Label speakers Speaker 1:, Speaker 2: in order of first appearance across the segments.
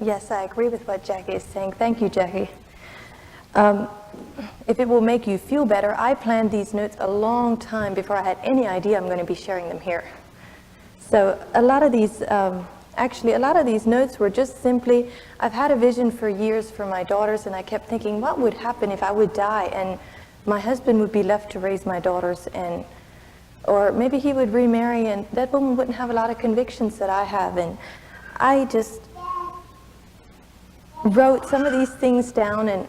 Speaker 1: Yes, I agree with what Jackie is saying. Thank you, Jackie. If it will make you feel better, I planned these notes a long time before I had any idea I'm going to be sharing them here. So a lot of these notes were just simply, I've had a vision for years for my daughters, and I kept thinking, what would happen if I would die and my husband would be left to raise my daughters, or maybe he would remarry and that woman wouldn't have a lot of convictions that I have. And I just wrote some of these things down, and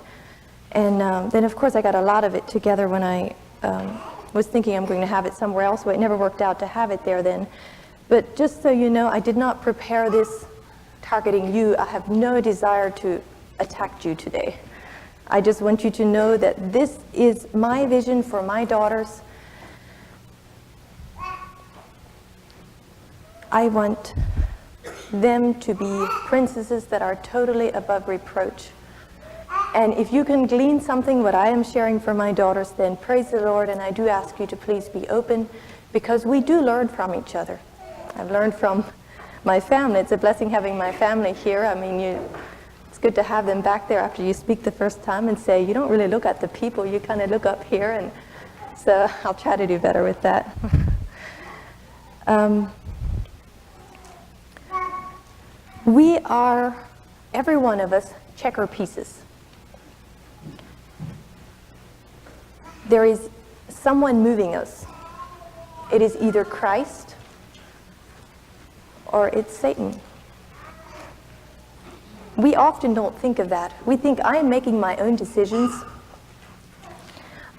Speaker 1: then of course I got a lot of it together when I was thinking I'm going to have it somewhere else, but it never worked out to have it there then. But just so you know, I did not prepare this targeting you. I have no desire to attack you today. I just want you to know that this is my vision for my daughters. I want them to be princesses that are totally above reproach. And if you can glean something what I am sharing for my daughters, then praise the Lord, and I do ask you to please be open, because we do learn from each other. I've learned from my family. It's a blessing having my family here. I mean, it's good to have them back there after you speak the first time and say, you don't really look at the people, you kind of look up here. And so I'll try to do better with that. We are, every one of us, checker pieces. There is someone moving us. It is either Christ or it's Satan. We often don't think of that. We think, I am making my own decisions.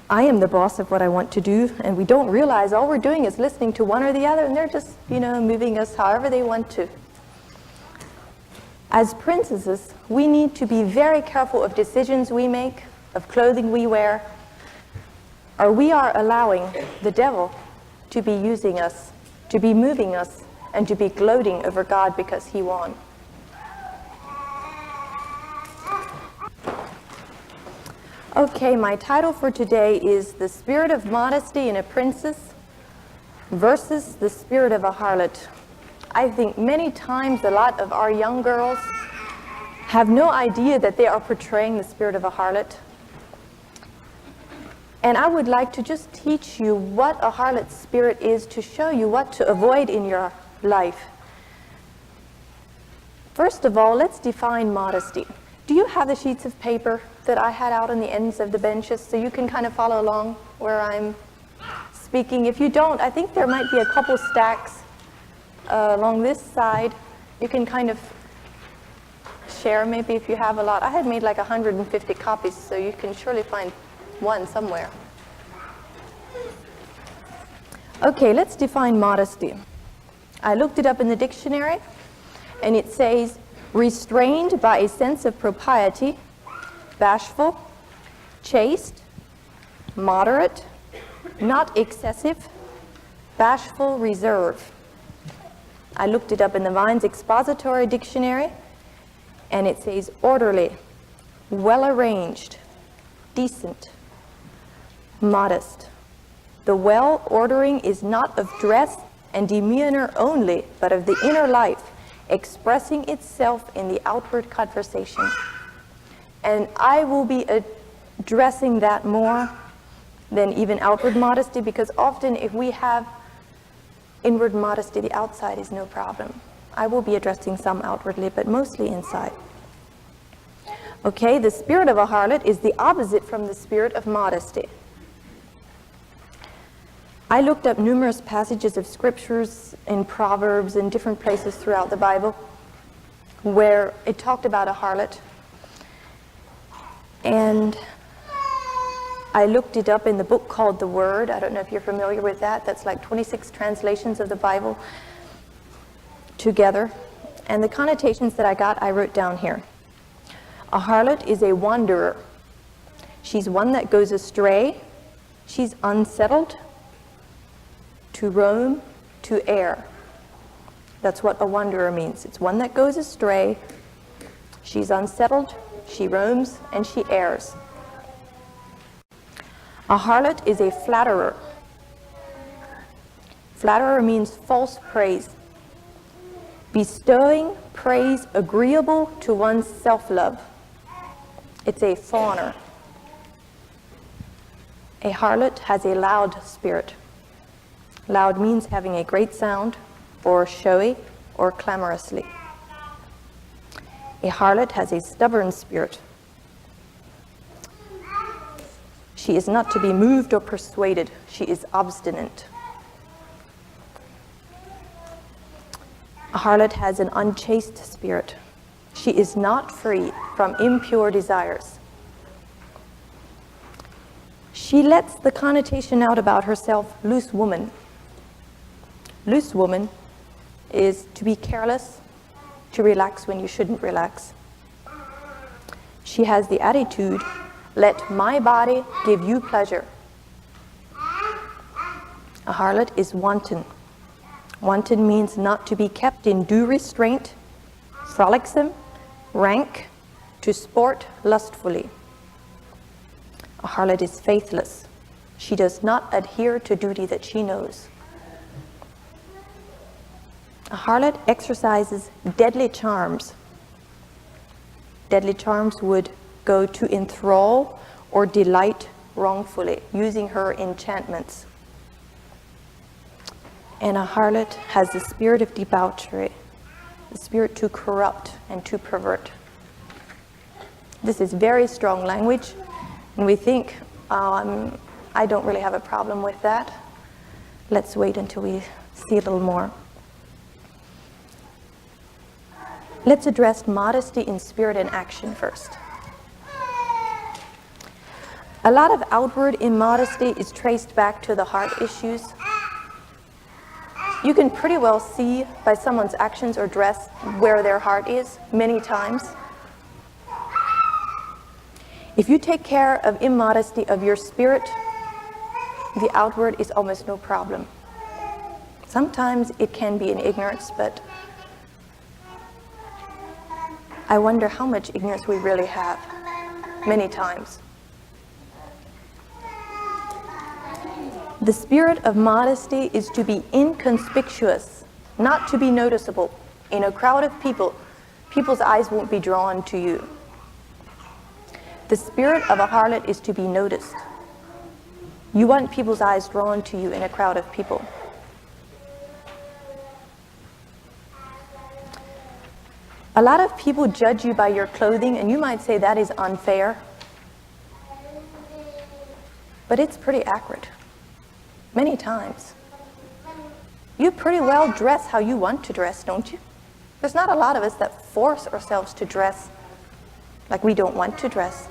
Speaker 1: I am the boss of what I want to do, and we don't realize all we're doing is listening to one or the other, and they're just, moving us however they want to. As princesses, we need to be very careful of decisions we make, of clothing we wear, or we are allowing the devil to be using us, to be moving us, and to be gloating over God because he won. Okay, my title for today is The Spirit of Modesty in a Princess versus the Spirit of a Harlot. I think many times a lot of our young girls have no idea that they are portraying the spirit of a harlot. And I would like to just teach you what a harlot's spirit is, to show you what to avoid in your life. First of all, let's define modesty. Do you have the sheets of paper that I had out on the ends of the benches so you can kind of follow along where I'm speaking? If you don't, I think there might be a couple stacks along this side. You can kind of share maybe if you have a lot. I had made like 150 copies, so you can surely find one somewhere. Okay, let's define modesty. I looked it up in the dictionary, and it says, restrained by a sense of propriety, bashful, chaste, moderate, not excessive, bashful, reserve. I looked it up in the Vine's Expository Dictionary, and it says orderly, well-arranged, decent, modest. The well-ordering is not of dress and demeanor only, but of the inner life, expressing itself in the outward conversation. And I will be addressing that more than even outward modesty, because often if we have inward modesty, the outside is no problem. I will be addressing some outwardly, but mostly inside. Okay, the spirit of a harlot is the opposite from the spirit of modesty. I looked up numerous passages of scriptures in Proverbs and different places throughout the Bible where it talked about a harlot. And I looked it up in the book called The Word. I don't know if you're familiar with that. That's like 26 translations of the Bible together. And the connotations that I got, I wrote down here. A harlot is a wanderer. She's one that goes astray. She's unsettled, to roam, to err. That's what a wanderer means. It's one that goes astray. She's unsettled, she roams, and she errs. A harlot is a flatterer. Flatterer means false praise. bestowing praise agreeable to one's self-love. It's a fawner. A harlot has a loud spirit. Loud means having a great sound, or showy, or clamorously. A harlot has a stubborn spirit. She is not to be moved or persuaded. She is obstinate. A harlot has an unchaste spirit. She is not free from impure desires. She lets the connotation out about herself, loose woman. Loose woman is to be careless, to relax when you shouldn't relax. She has the attitude, let my body give you pleasure. A harlot is wanton. Wanton means not to be kept in due restraint, frolicsome, rank, to sport lustfully. A harlot is faithless. She does not adhere to duty that she knows. A harlot exercises deadly charms. Deadly charms would go to enthrall or delight wrongfully, using her enchantments. And a harlot has the spirit of debauchery, the spirit to corrupt and to pervert. This is very strong language, and we think, I don't really have a problem with that. Let's wait until we see a little more. Let's address modesty in spirit and action first. A lot of outward immodesty is traced back to the heart issues. You can pretty well see by someone's actions or dress where their heart is many times. If you take care of immodesty of your spirit, the outward is almost no problem. Sometimes it can be in ignorance, but I wonder how much ignorance we really have, many times. The spirit of modesty is to be inconspicuous, not to be noticeable. In a crowd of people, people's eyes won't be drawn to you. The spirit of a harlot is to be noticed. You want people's eyes drawn to you in a crowd of people. A lot of people judge you by your clothing, and you might say that is unfair. But it's pretty accurate. Many times. You pretty well dress how you want to dress, don't you? There's not a lot of us that force ourselves to dress like we don't want to dress.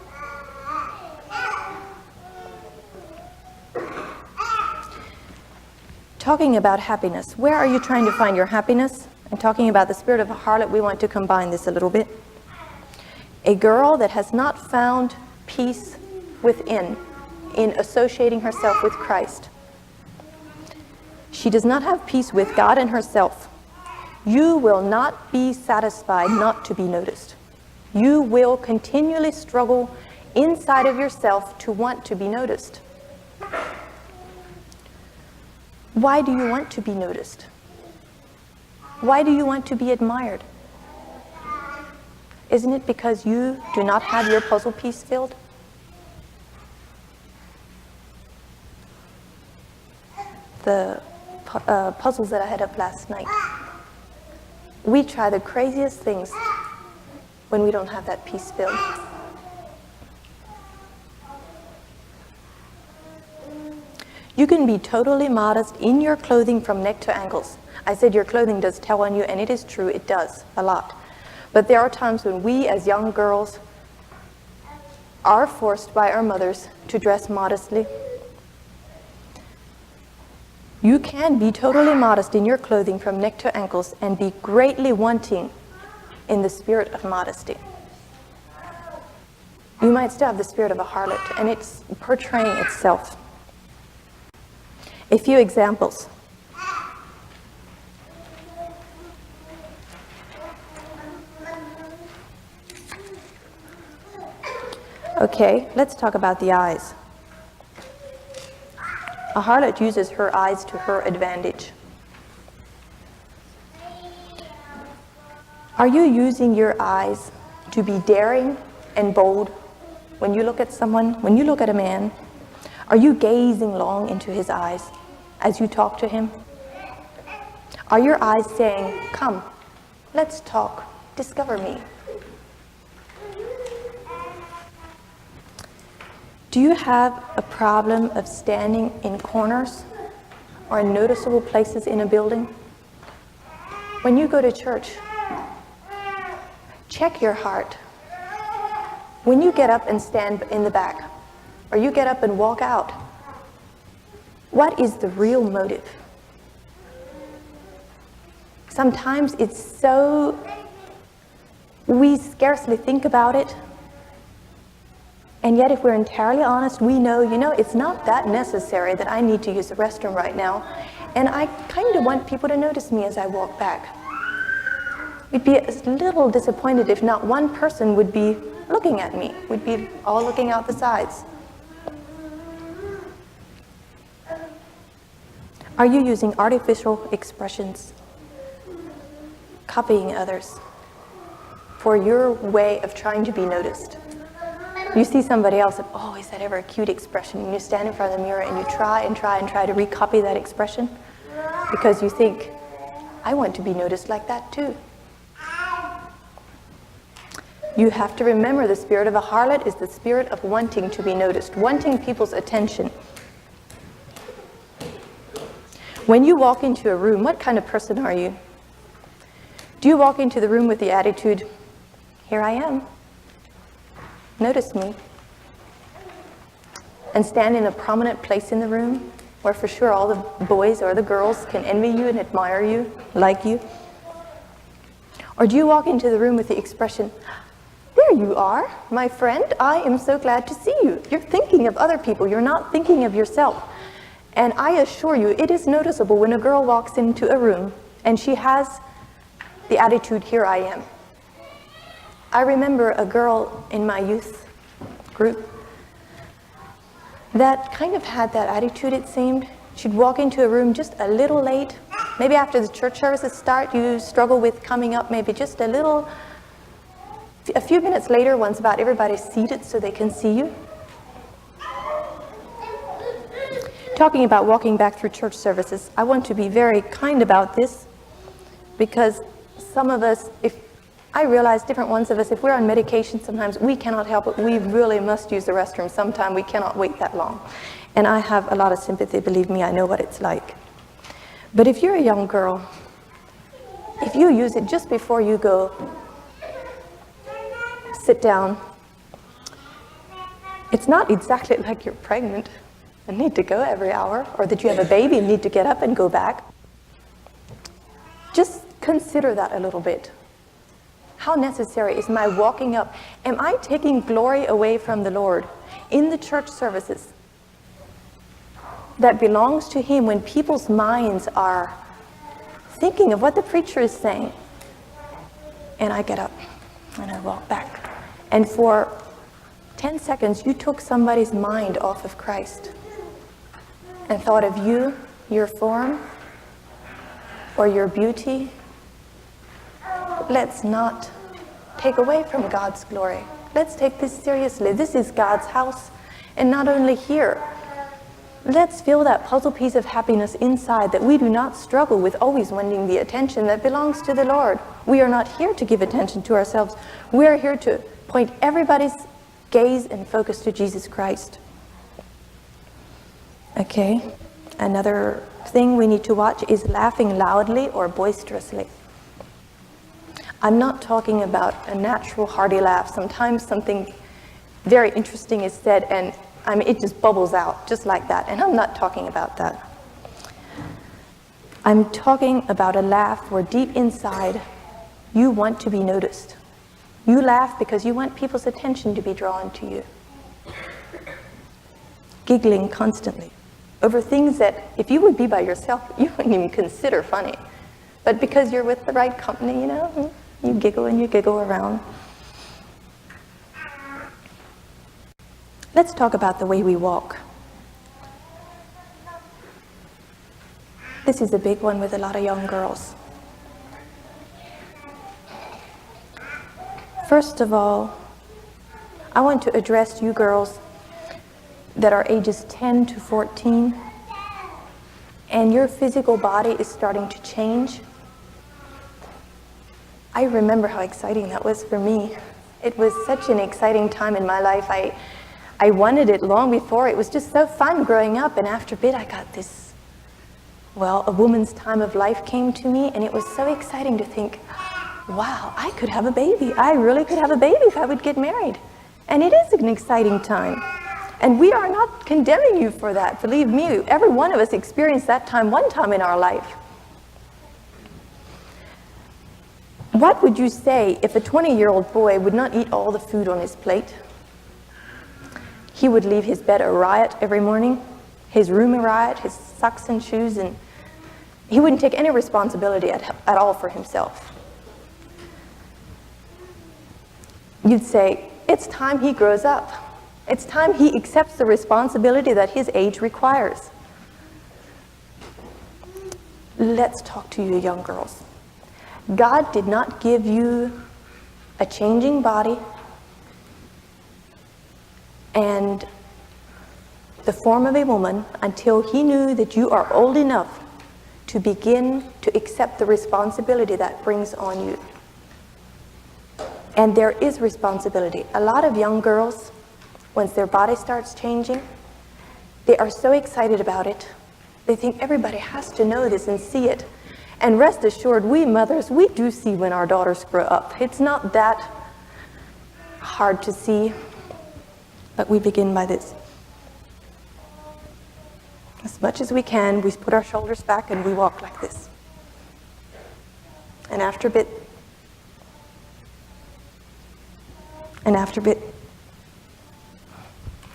Speaker 1: Talking about happiness, where are you trying to find your happiness? And talking about the spirit of a harlot, we want to combine this a little bit. A girl that has not found peace within in associating herself with Christ. She does not have peace with God and herself. You will not be satisfied not to be noticed. You will continually struggle inside of yourself to want to be noticed. Why do you want to be noticed? Why do you want to be admired? Isn't it because you do not have your puzzle piece filled? The puzzles that I had up last night. We try the craziest things when we don't have that piece filled. You can be totally modest in your clothing from neck to ankles. I said your clothing does tell on you, and it is true, it does, a lot. But there are times when we, as young girls, are forced by our mothers to dress modestly. You can be totally modest in your clothing from neck to ankles and be greatly wanting in the spirit of modesty. You might still have the spirit of a harlot, and it's portraying itself. A few examples. Okay, let's talk about the eyes. A harlot uses her eyes to her advantage. Are you using your eyes to be daring and bold when you look at someone, when you look at a man? Are you gazing long into his eyes as you talk to him? Are your eyes saying, "Come, let's talk, discover me"? Do you have a problem of standing in corners or in noticeable places in a building? When you go to church, check your heart. When you get up and stand in the back, or you get up and walk out, what is the real motive? Sometimes it's so, we scarcely think about it. And yet, if we're entirely honest, we know, it's not that necessary that I need to use the restroom right now. And I kind of want people to notice me as I walk back. We'd be a little disappointed if not one person would be looking at me. We'd be all looking out the sides. Are you using artificial expressions, copying others, for your way of trying to be noticed? You see somebody else and, oh, is that ever a cute expression? And you stand in front of the mirror and you try to recopy that expression because you think, I want to be noticed like that too. You have to remember the spirit of a harlot is the spirit of wanting to be noticed, wanting people's attention. When you walk into a room, what kind of person are you? Do you walk into the room with the attitude, here I am, notice me, and stand in a prominent place in the room where for sure all the boys or the girls can envy you and admire you, like you? Or do you walk into the room with the expression, there you are, my friend, I am so glad to see you. You're thinking of other people, you're not thinking of yourself. And I assure you, it is noticeable when a girl walks into a room and she has the attitude, here I am. I remember a girl in my youth group that kind of had that attitude, it seemed. She'd walk into a room just a little late. Maybe after the church services start, you struggle with coming up maybe just a few minutes later, once about everybody's seated so they can see you. Talking about walking back through church services, I want to be very kind about this because some of us, I realize different ones of us, if we're on medication sometimes, we cannot help it. We really must use the restroom sometime. We cannot wait that long. And I have a lot of sympathy, believe me, I know what it's like. But if you're a young girl, if you use it just before you go sit down, it's not exactly like you're pregnant and need to go every hour, or that you have a baby and need to get up and go back. Just consider that a little bit. How necessary is my walking up? Am I taking glory away from the Lord in the church services that belongs to Him when people's minds are thinking of what the preacher is saying? And I get up and I walk back. And for 10 seconds, you took somebody's mind off of Christ and thought of you, your form, or your beauty. Let's not take away from God's glory. Let's take this seriously. This is God's house. And not only here, let's feel that puzzle piece of happiness inside that we do not struggle with always wanting the attention that belongs to the Lord. We are not here to give attention to ourselves. We are here to point everybody's gaze and focus to Jesus Christ. Okay, another thing we need to watch is laughing loudly or boisterously. I'm not talking about a natural hearty laugh. Sometimes something very interesting is said and it just bubbles out just like that. And I'm not talking about that. I'm talking about a laugh where deep inside you want to be noticed. You laugh because you want people's attention to be drawn to you. Giggling constantly over things that if you would be by yourself, you wouldn't even consider funny. But because you're with the right company, you giggle and you giggle around. Let's talk about the way we walk. This is a big one with a lot of young girls. First of all, I want to address you girls that are ages 10 to 14, and your physical body is starting to change. I remember how exciting that was for me. It was such an exciting time in my life. I wanted it long before. It was just so fun growing up, and after a bit I got this, well, a woman's time of life came to me, and it was so exciting to think, wow, I could have a baby. I really could have a baby if I would get married. And it is an exciting time. And we are not condemning you for that. Believe me, every one of us experienced that time one time in our life. What would you say if a 20-year-old boy would not eat all the food on his plate? He would leave his bed a riot every morning, his room a riot, his socks and shoes, and he wouldn't take any responsibility at all for himself. You'd say, it's time he grows up. It's time he accepts the responsibility that his age requires. Let's talk to you young girls. God did not give you a changing body and the form of a woman until he knew that you are old enough to begin to accept the responsibility that brings on you. And there is responsibility. A lot of young girls, once their body starts changing, they are so excited about it. They think everybody has to know this and see it. And rest assured, we mothers, we do see when our daughters grow up. It's not that hard to see, but we begin by this. As much as we can, we put our shoulders back and we walk like this. And after a bit,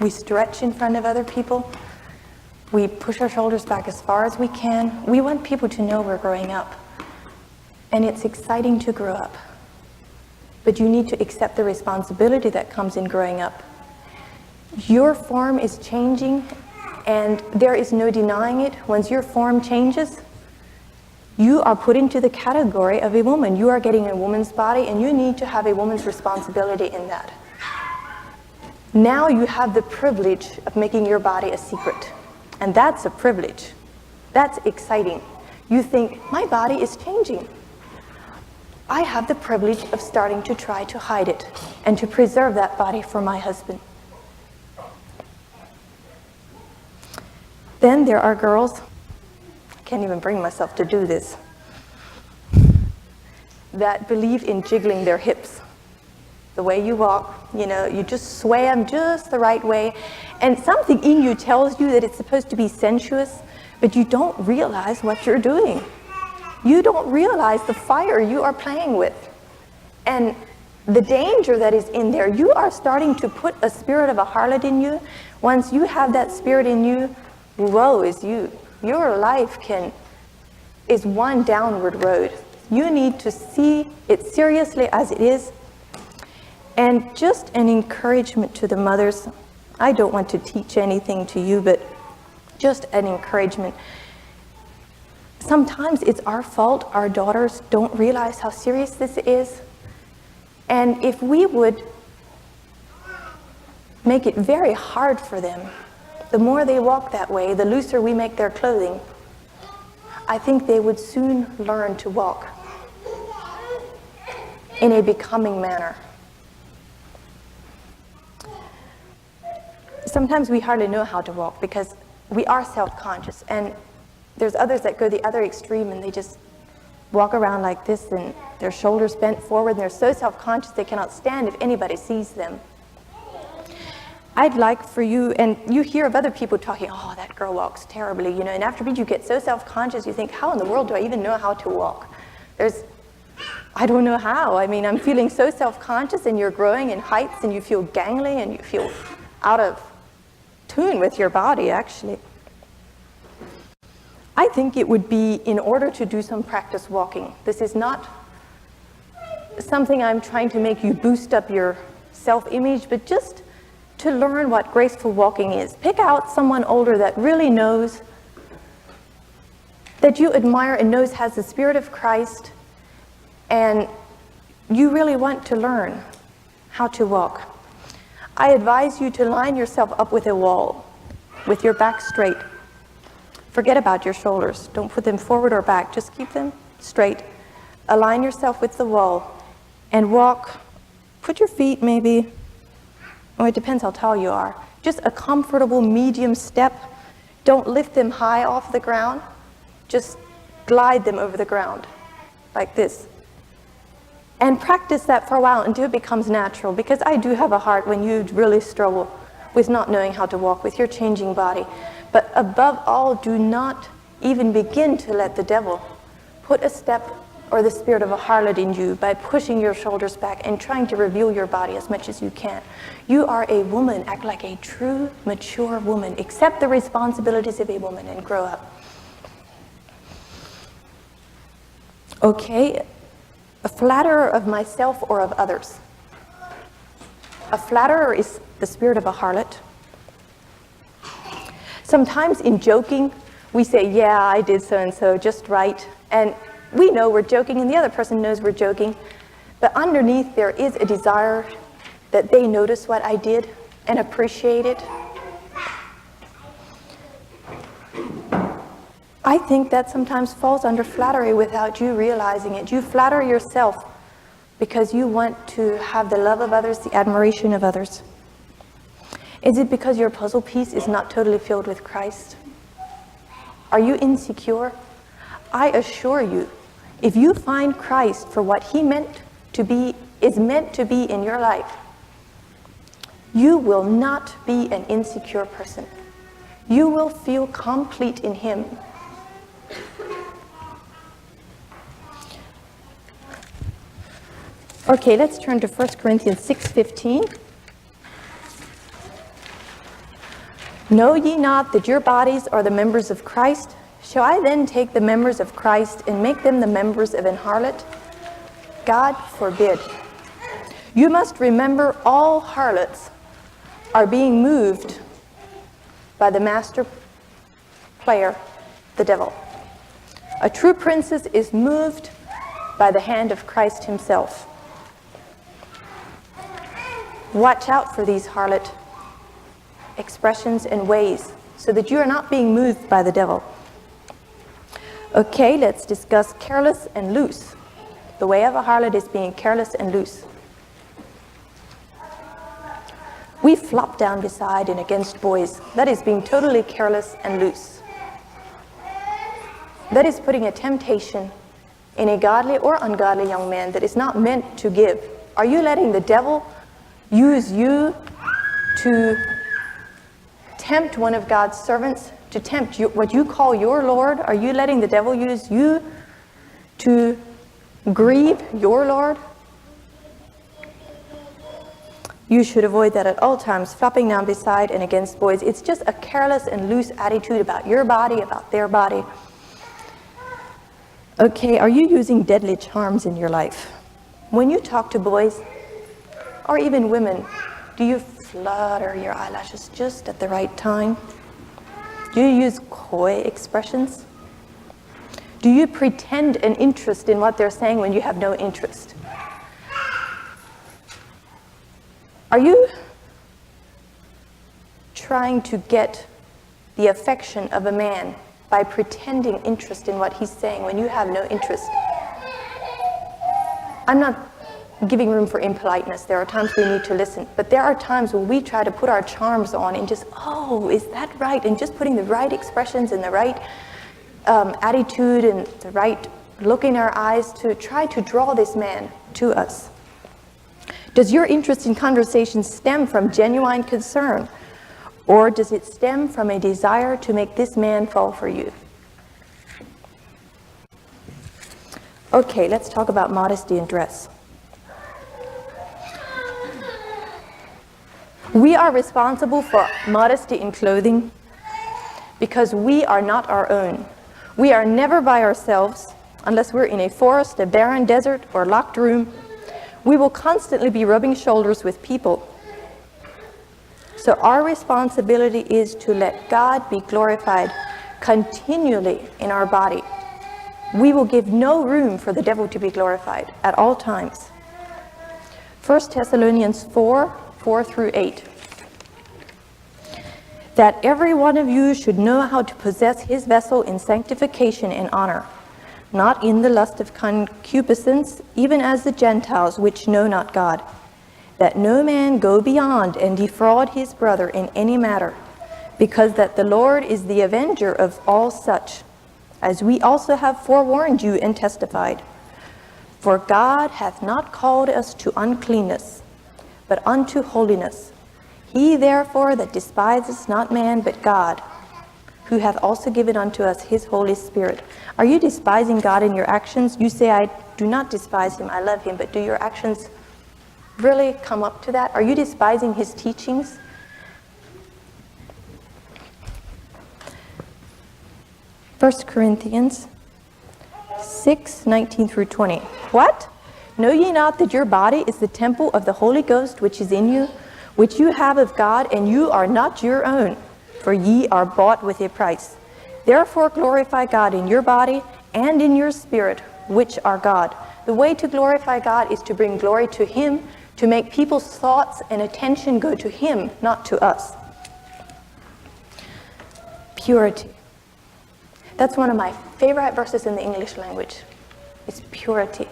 Speaker 1: we stretch in front of other people. We push our shoulders back as far as we can. We want people to know we're growing up. And it's exciting to grow up. But you need to accept the responsibility that comes in growing up. Your form is changing, and there is no denying it. Once your form changes, you are put into the category of a woman. You are getting a woman's body, and you need to have a woman's responsibility in that. Now you have the privilege of making your body a secret. And that's a privilege. That's exciting. You think, my body is changing. I have the privilege of starting to try to hide it and to preserve that body for my husband. Then there are girls, I can't even bring myself to do this, that believe in jiggling their hips. The way you walk, you just sway them just the right way. And something in you tells you that it's supposed to be sensuous, but you don't realize what you're doing. You don't realize the fire you are playing with. And the danger that is in there. You are starting to put a spirit of a harlot in you. Once you have that spirit in you, woe is you. Your life is one downward road. You need to see it seriously as it is. And just an encouragement to the mothers. I don't want to teach anything to you, but just an encouragement. Sometimes it's our fault. Our daughters don't realize how serious this is. And if we would make it very hard for them, the more they walk that way, the looser we make their clothing, I think they would soon learn to walk in a becoming manner. Sometimes we hardly know how to walk because we are self-conscious, and there's others that go the other extreme and they just walk around like this and their shoulders bent forward, and they're so self-conscious they cannot stand if anybody sees them. I'd like for you, and you hear of other people talking, oh, that girl walks terribly, and after you get so self-conscious you think, how in the world do I even know how to walk? I don't know how. I'm feeling so self-conscious, and you're growing in heights and you feel gangly and you feel out of tune with your body, actually. I think it would be in order to do some practice walking. This is not something I'm trying to make you boost up your self-image, but just to learn what graceful walking is. Pick out someone older that really knows, that you admire and knows has the Spirit of Christ, and you really want to learn. how to walk. I advise you to line yourself up with a wall, with your back straight. Forget about your shoulders. Don't put them forward or back. Just keep them straight. Align yourself with the wall and walk. Put your feet maybe, or it depends how tall you are, just a comfortable medium step. Don't lift them high off the ground. Just glide them over the ground like this. And practice that for a while until it becomes natural, because I do have a heart when you really struggle with not knowing how to walk with your changing body. But above all, do not even begin to let the devil put a step or the spirit of a harlot in you by pushing your shoulders back and trying to reveal your body as much as you can. You are a woman. Act like a true, mature woman. Accept the responsibilities of a woman and grow up. Okay, a flatterer of myself or of others. A flatterer is the spirit of a harlot. Sometimes in joking, we say, yeah, I did so-and-so just right. And we know we're joking and the other person knows we're joking. But underneath there is a desire that they notice what I did and appreciate it. I think that sometimes falls under flattery without you realizing it. You flatter yourself because you want to have the love of others, the admiration of others. Is it because your puzzle piece is not totally filled with Christ? Are you insecure? I assure you, if you find Christ for what he is meant to be in your life, you will not be an insecure person. You will feel complete in him. Okay, let's turn to 1 Corinthians 6:15. Know ye not that your bodies are the members of Christ? Shall I then take the members of Christ and make them the members of an harlot? God forbid. You must remember all harlots are being moved by the master player, the devil. A true princess is moved by the hand of Christ himself. Watch out for these harlot expressions and ways so that you are not being moved by the devil. Okay, let's discuss careless and loose. The way of a harlot is being careless and loose. We flop down beside and against boys. That is being totally careless and loose. That is putting a temptation in a godly or ungodly young man that is not meant to give. Are you letting the devil use you to tempt one of God's servants, to tempt you, what you call your Lord? Are you letting the devil use you to grieve your Lord? You should avoid that at all times, flopping down beside and against boys. It's just a careless and loose attitude about your body, about their body. Okay, are you using deadly charms in your life? When you talk to boys, or even women, do you flutter your eyelashes just at the right time? Do you use coy expressions? Do you pretend an interest in what they're saying when you have no interest? Are you trying to get the affection of a man by pretending interest in what he's saying when you have no interest? I'm not giving room for impoliteness. There are times we need to listen, but there are times when we try to put our charms on and just, oh, is that right? And just putting the right expressions and the right attitude and the right look in our eyes to try to draw this man to us. Does your interest in conversation stem from genuine concern, or does it stem from a desire to make this man fall for you? Okay, let's talk about modesty in dress. We are responsible for modesty in clothing because we are not our own. We are never by ourselves unless we're in a forest, a barren desert, or locked room. We will constantly be rubbing shoulders with people. So our responsibility is to let God be glorified continually in our body. We will give no room for the devil to be glorified at all times. 1 Thessalonians 4 through 8. That every one of you should know how to possess his vessel in sanctification and honor, not in the lust of concupiscence, even as the Gentiles which know not God, that no man go beyond and defraud his brother in any matter, because that the Lord is the avenger of all such, as we also have forewarned you and testified. For God hath not called us to uncleanness, but unto holiness. He therefore that despiseth not man but God, who hath also given unto us his Holy Spirit. Are you despising God in your actions? You say, I do not despise him, I love him, but do your actions really come up to that? Are you despising his teachings? First Corinthians 6:19 through 20. What? Know ye not that your body is the temple of the Holy Ghost which is in you, which you have of God, and you are not your own, for ye are bought with a price. Therefore glorify God in your body and in your spirit, which are God. The way to glorify God is to bring glory to him, to make people's thoughts and attention go to him, not to us. Purity. That's one of my favorite verses in the English language. It's purity.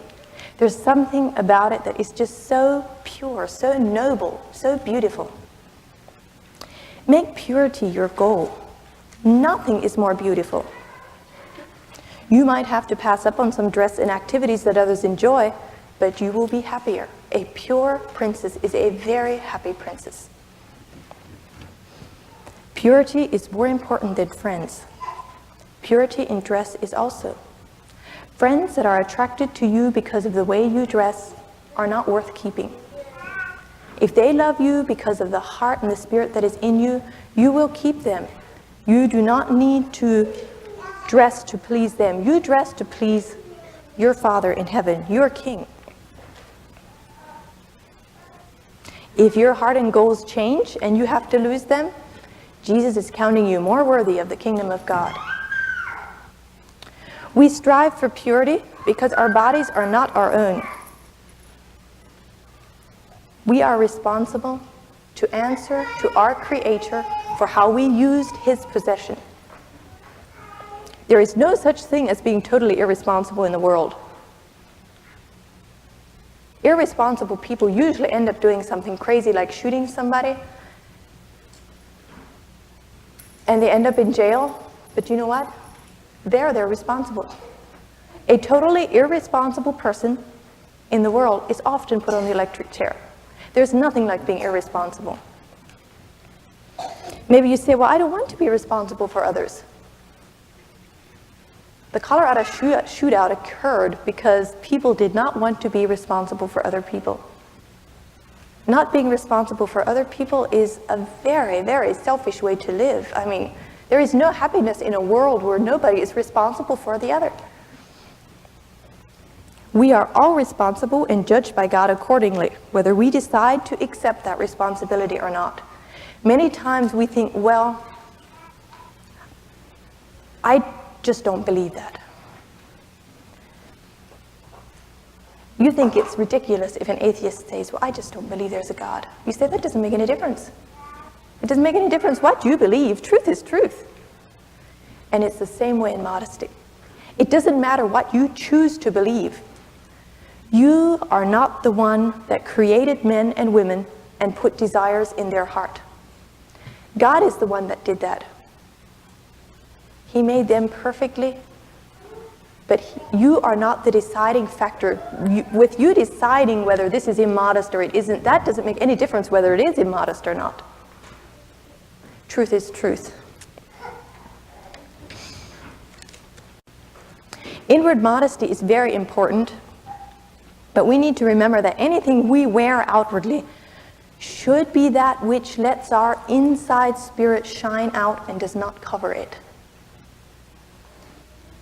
Speaker 1: There's something about it that is just so pure, so noble, so beautiful. Make purity your goal. Nothing is more beautiful. You might have to pass up on some dress and activities that others enjoy, but you will be happier. A pure princess is a very happy princess. Purity is more important than friends. Purity in dress is also. Friends that are attracted to you because of the way you dress are not worth keeping. If they love you because of the heart and the spirit that is in you, you will keep them. You do not need to dress to please them. You dress to please your Father in heaven, your King. If your heart and goals change and you have to lose them, Jesus is counting you more worthy of the kingdom of God. We strive for purity because our bodies are not our own. We are responsible to answer to our Creator for how we used his possession. There is no such thing as being totally irresponsible in the world. Irresponsible people usually end up doing something crazy like shooting somebody, and they end up in jail. But you know what? They're responsible. A totally irresponsible person in the world is often put on the electric chair. There's nothing like being irresponsible. Maybe you say, well, I don't want to be responsible for others. The Colorado shootout occurred because people did not want to be responsible for other people. Not being responsible for other people is a very, very selfish way to live. I mean, there is no happiness in a world where nobody is responsible for the other. We are all responsible and judged by God accordingly, whether we decide to accept that responsibility or not. Many times we think, well, I just don't believe that. You think it's ridiculous if an atheist says, well, I just don't believe there's a God. You say, that doesn't make any difference. It doesn't make any difference what you believe. Truth is truth. And it's the same way in modesty. It doesn't matter what you choose to believe. You are not the one that created men and women and put desires in their heart. God is the one that did that. He made them perfectly, but you are not the deciding factor. With you deciding whether this is immodest or it isn't, that doesn't make any difference whether it is immodest or not. Truth is truth. Inward modesty is very important, but we need to remember that anything we wear outwardly should be that which lets our inside spirit shine out and does not cover it.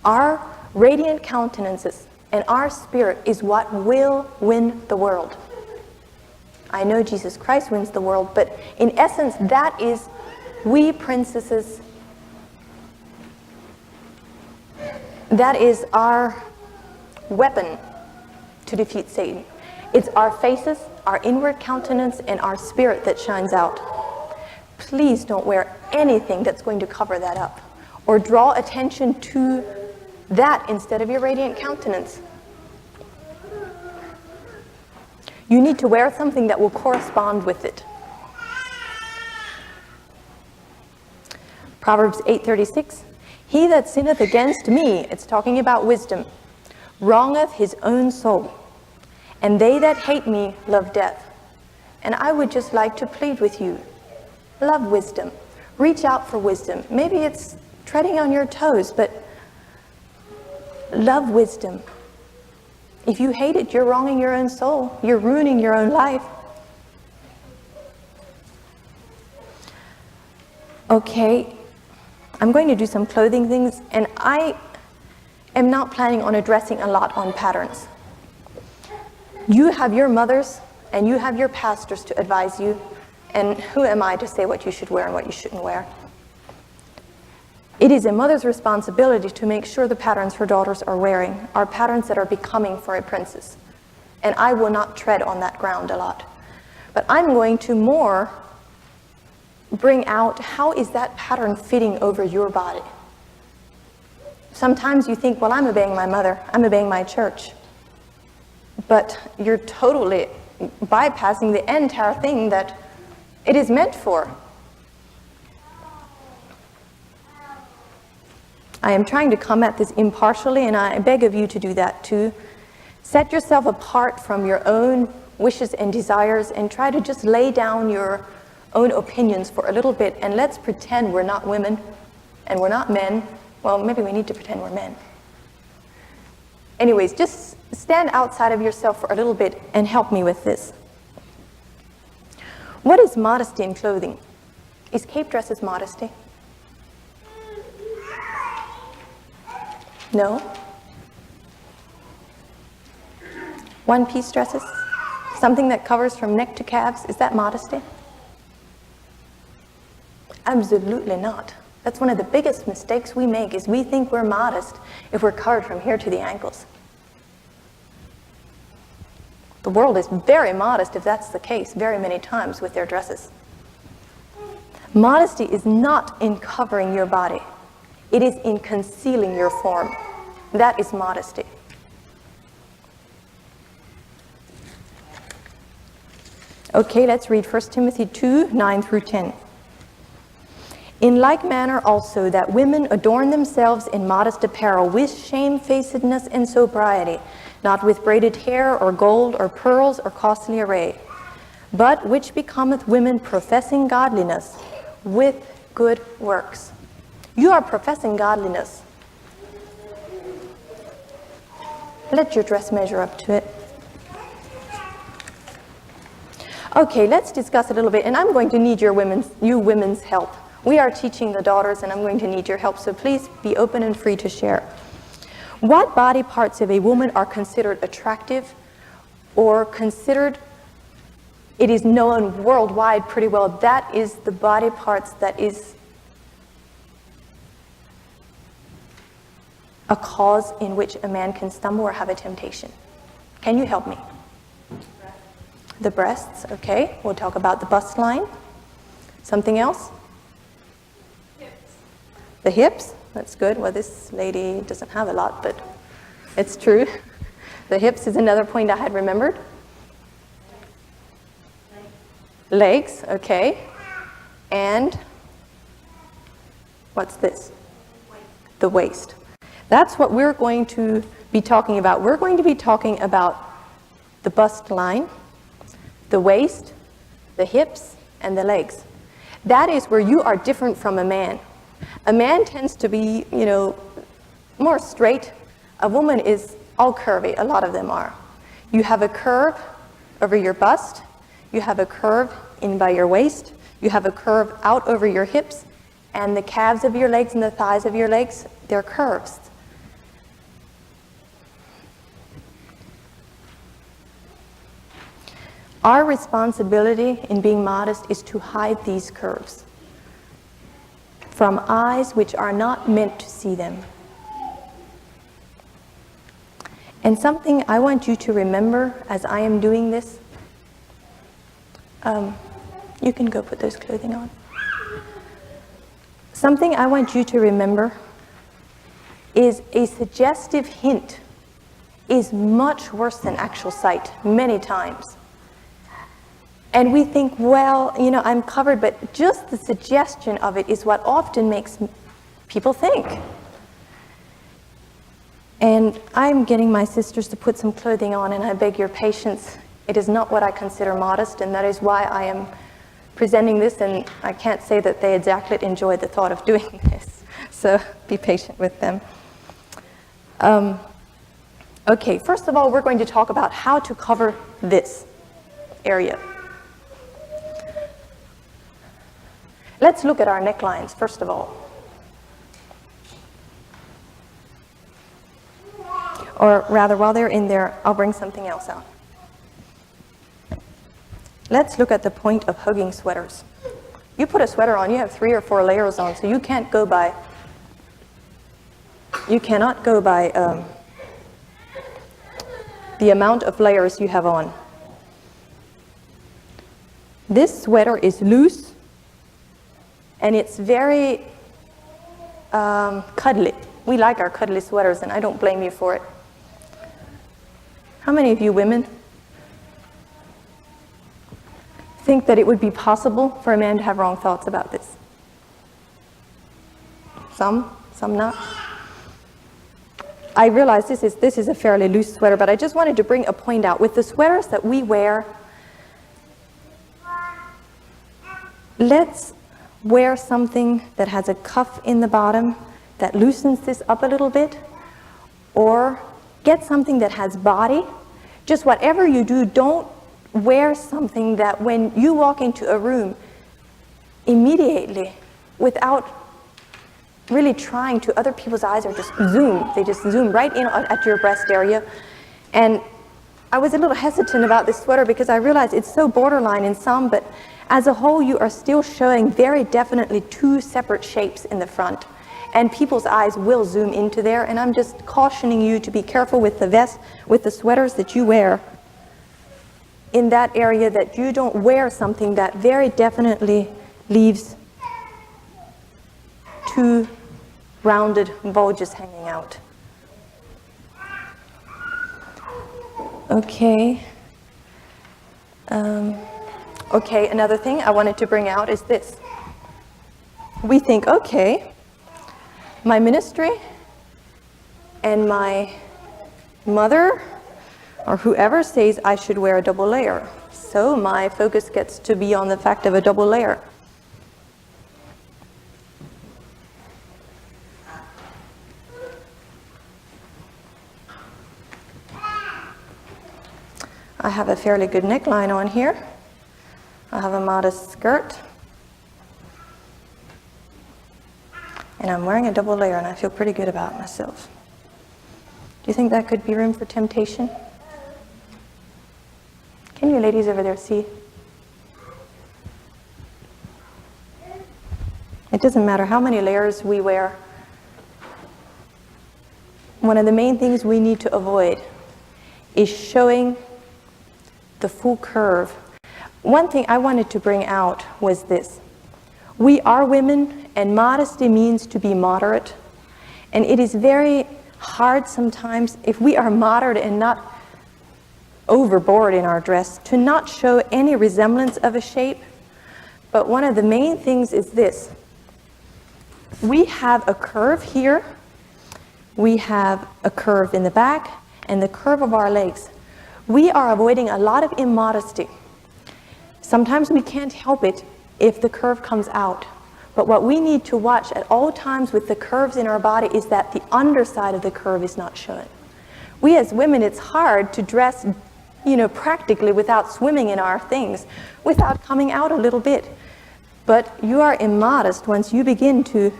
Speaker 1: Our radiant countenances and our spirit is what will win the world. I know Jesus Christ wins the world, but in essence, that is we princesses. That is our weapon to defeat Satan. It's our faces, our inward countenance, and our spirit that shines out. Please don't wear anything that's going to cover that up or draw attention to that instead of your radiant countenance. You need to wear something that will correspond with it. Proverbs 8:36, he that sinneth against me, it's talking about wisdom, wrongeth his own soul, and they that hate me love death. And I would just like to plead with you, love wisdom. Reach out for wisdom. Maybe it's treading on your toes, but love wisdom. If you hate it, you're wronging your own soul. You're ruining your own life. Okay, I'm going to do some clothing things, and I am not planning on addressing a lot on patterns. You have your mothers and you have your pastors to advise you, and who am I to say what you should wear and what you shouldn't wear? It is a mother's responsibility to make sure the patterns her daughters are wearing are patterns that are becoming for a princess. And I will not tread on that ground a lot. But I'm going to more bring out how is that pattern fitting over your body. Sometimes you think, well, I'm obeying my mother, I'm obeying my church. But you're totally bypassing the entire thing that it is meant for. I am trying to come at this impartially, and I beg of you to do that too. Set yourself apart from your own wishes and desires and try to just lay down your own opinions for a little bit, and let's pretend we're not women and we're not men. Well, maybe we need to pretend we're men. Anyways, just stand outside of yourself for a little bit and help me with this. What is modesty in clothing? Is cape dresses modesty? No? One-piece dresses? Something that covers from neck to calves, is that modesty? Absolutely not. That's one of the biggest mistakes we make, is we think we're modest if we're covered from here to the ankles. The world is very modest if that's the case, very many times with their dresses. Modesty is not in covering your body. It is in concealing your form. That is modesty. Okay, let's read 1 Timothy 2, 9 through 10. In like manner also that women adorn themselves in modest apparel with shamefacedness and sobriety, not with braided hair or gold or pearls or costly array, but which becometh women professing godliness with good works. You are professing godliness. Let your dress measure up to it. Okay, let's discuss a little bit, and I'm going to need you women's help. We are teaching the daughters, and I'm going to need your help, so please be open and free to share. What body parts of a woman are considered attractive or considered, it is known worldwide pretty well, that is the body parts that is a cause in which a man can stumble or have a temptation? Can you help me? The breasts, okay. We'll talk about the bust line. Something else? Hips. The hips, that's good. Well, this lady doesn't have a lot, but it's true. The hips is another point I had remembered. Legs, okay. And what's this? The waist. That's what we're going to be talking about. We're going to be talking about the bust line, the waist, the hips, and the legs. That is where you are different from a man. A man tends to be, more straight. A woman is all curvy. A lot of them are. You have a curve over your bust. You have a curve in by your waist. You have a curve out over your hips. And the calves of your legs and the thighs of your legs, they're curves. Our responsibility in being modest is to hide these curves from eyes which are not meant to see them. And something I want you to remember as I am doing this, you can go put those clothing on. Something I want you to remember is a suggestive hint is much worse than actual sight, many times. And we think, well, you know, I'm covered, but just the suggestion of it is what often makes people think. And I'm getting my sisters to put some clothing on, and I beg your patience. It is not what I consider modest, and that is why I am presenting this, and I can't say that they exactly enjoy the thought of doing this. So be patient with them. Okay, first of all, we're going to talk about how to cover this area. Let's look at our necklines, first of all. Or rather, while they're in there, I'll bring something else out. Let's look at the point of hugging sweaters. You put a sweater on, you have 3 or 4 layers on, so you cannot go by the amount of layers you have on. This sweater is loose, and it's very cuddly. We like our cuddly sweaters, and I don't blame you for it. How many of you women think that it would be possible for a man to have wrong thoughts about this? Some not. I realize this is a fairly loose sweater, but I just wanted to bring a point out. With the sweaters that we wear, let's wear something that has a cuff in the bottom that loosens this up a little bit, or get something that has body. Just whatever you do, don't wear something that when you walk into a room, immediately, without really trying to, other people's eyes are just zoom. They just zoom right in at your breast area. And I was a little hesitant about this sweater because I realized it's so borderline in some, but as a whole, you are still showing very definitely 2 separate shapes in the front. And people's eyes will zoom into there, and I'm just cautioning you to be careful with the vest, with the sweaters that you wear in that area, that you don't wear something that very definitely leaves 2 rounded bulges hanging out. Okay. Okay, another thing I wanted to bring out is this. We think, okay, my ministry and my mother or whoever says I should wear a double layer. So my focus gets to be on the fact of a double layer. I have a fairly good neckline on here. I have a modest skirt. And I'm wearing a double layer, and I feel pretty good about myself. Do you think that could be room for temptation? Can you ladies over there see? It doesn't matter how many layers we wear. One of the main things we need to avoid is showing the full curve. One thing I wanted to bring out was this. We are women, and modesty means to be moderate. And it is very hard sometimes, if we are moderate and not overboard in our dress, to not show any resemblance of a shape. But one of the main things is this. We have a curve here. We have a curve in the back and the curve of our legs. We are avoiding a lot of immodesty. Sometimes we can't help it if the curve comes out. But what we need to watch at all times with the curves in our body is that the underside of the curve is not shown. We as women, it's hard to dress, practically without swimming in our things, without coming out a little bit. But you are immodest once you begin to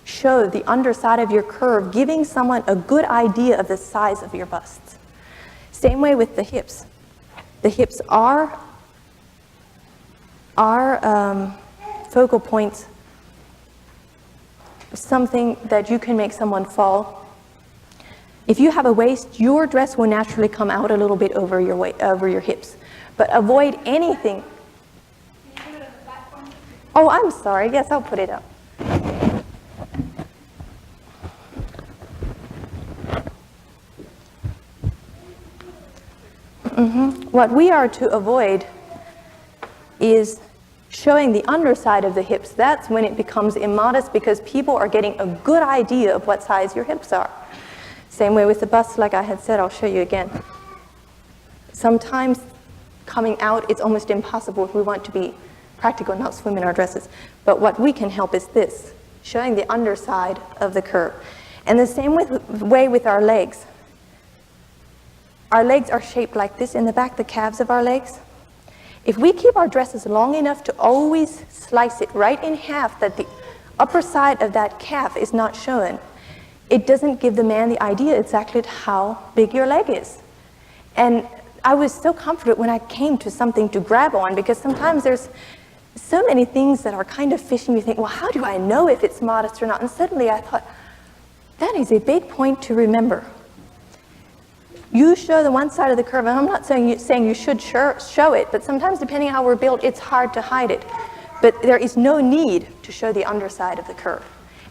Speaker 1: show the underside of your curve, giving someone a good idea of the size of your busts. Same way with the hips. The hips are focal points, something that you can make someone fall. If you have a waist, your dress will naturally come out a little bit over your hips. But avoid anything. Oh, I'm sorry. Yes, I'll put it up. What we are to avoid is showing the underside of the hips. That's when it becomes immodest, because people are getting a good idea of what size your hips are. Same way with the bust, like I had said. I'll show you again. Sometimes coming out, it's almost impossible if we want to be practical, not swim in our dresses. But what we can help is this, showing the underside of the curve. And the same way with our legs. Our legs are shaped like this in the back, the calves of our legs. If we keep our dresses long enough to always slice it right in half, that the upper side of that calf is not shown, it doesn't give the man the idea exactly how big your leg is. And I was so comforted when I came to something to grab on, because sometimes there's so many things that are kind of fishy. You think, well, how do I know if it's modest or not? And suddenly I thought, that is a big point to remember. You show the one side of the curve, and I'm not saying you should show it, but sometimes depending on how we're built, it's hard to hide it. But there is no need to show the underside of the curve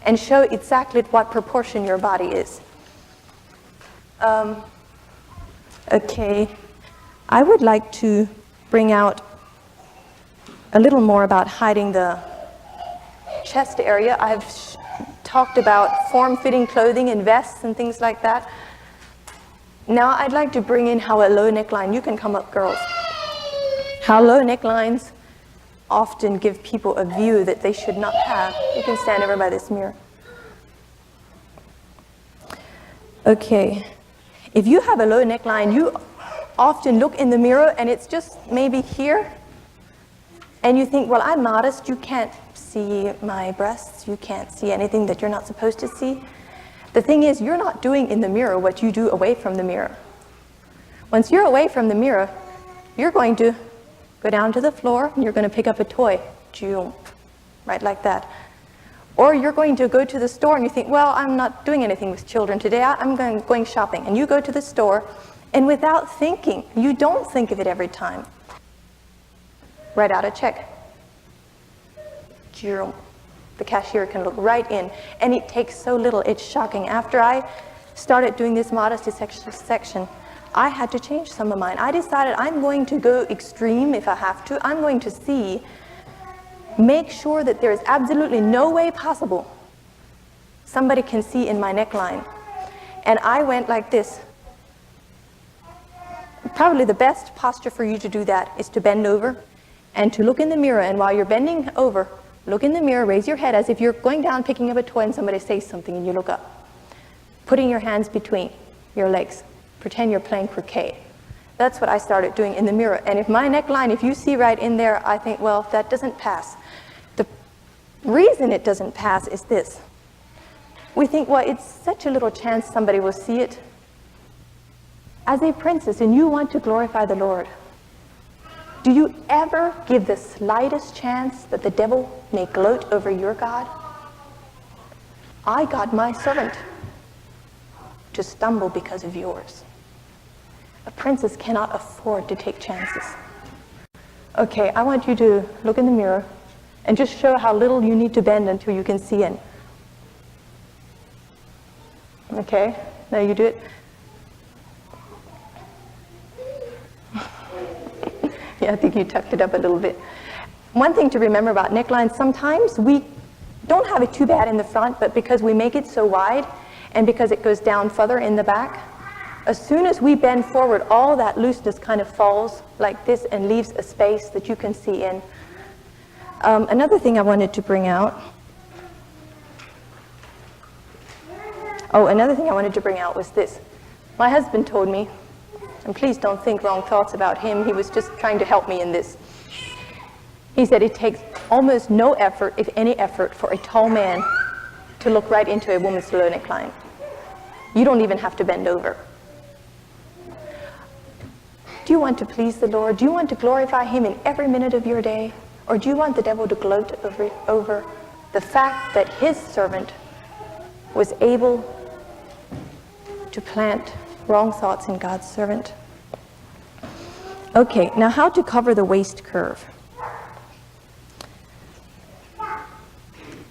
Speaker 1: and show exactly what proportion your body is. Okay, I would like to bring out a little more about hiding the chest area. I've talked about form-fitting clothing and vests and things like that. Now I'd like to bring in how a low neckline, you can come up, girls, how low necklines often give people a view that they should not have. You can stand over by this mirror. Okay, if you have a low neckline, you often look in the mirror and it's just maybe here, and you think, well, I'm modest, you can't see my breasts, you can't see anything that you're not supposed to see. The thing is, you're not doing in the mirror what you do away from the mirror. Once you're away from the mirror, you're going to go down to the floor and you're going to pick up a toy, right like that. Or you're going to go to the store and you think, well, I'm not doing anything with children today, I'm going shopping. And you go to the store, and without thinking, you don't think of it every time, write out a check. The cashier can look right in, and it takes so little, it's shocking. After I started doing this modesty section, I had to change some of mine. I decided I'm going to go extreme if I have to. I'm going to make sure that there is absolutely no way possible somebody can see in my neckline. And I went like this. Probably the best posture for you to do that is to bend over and to look in the mirror, and while you're bending over, look in the mirror, raise your head as if you're going down, picking up a toy, and somebody says something, and you look up. Putting your hands between your legs. Pretend you're playing croquet. That's what I started doing in the mirror. And if my neckline, if you see right in there, I think, well, that doesn't pass. The reason it doesn't pass is this. We think, well, it's such a little chance somebody will see it. As a princess, and you want to glorify the Lord, do you ever give the slightest chance that the devil may gloat over your God? I got my servant to stumble because of yours. A princess cannot afford to take chances. Okay, I want you to look in the mirror and just show how little you need to bend until you can see in. Okay, now you do it. Yeah, I think you tucked it up a little bit. One thing to remember about necklines, sometimes we don't have it too bad in the front, but because we make it so wide and because it goes down further in the back, as soon as we bend forward, all that looseness kind of falls like this and leaves a space that you can see in. Another thing I wanted to bring out. Another thing I wanted to bring out was this. My husband told me, and please don't think wrong thoughts about him, he was just trying to help me in this. He said it takes almost no effort, if any effort, for a tall man to look right into a woman's low neckline. You don't even have to bend over. Do you want to please the Lord? Do you want to glorify Him in every minute of your day? Or do you want the devil to gloat over the fact that His servant was able to plant wrong thoughts in God's servant. Okay, now how to cover the waist curve.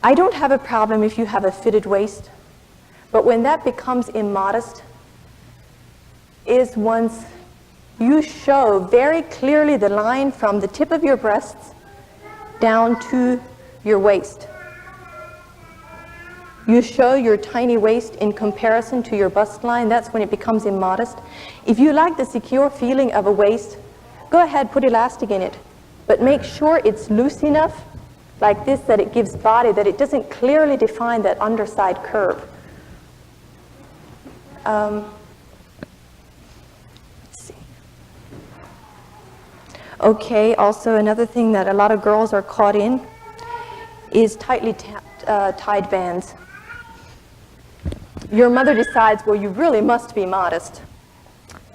Speaker 1: I don't have a problem if you have a fitted waist, but when that becomes immodest is once you show very clearly the line from the tip of your breasts down to your waist. You show your tiny waist in comparison to your bust line, that's when it becomes immodest. If you like the secure feeling of a waist, go ahead, put elastic in it, but make sure it's loose enough, like this, that it gives body, that it doesn't clearly define that underside curve. Let's see. Okay, also another thing that a lot of girls are caught in is tightly tied bands. Your mother decides, well, you really must be modest,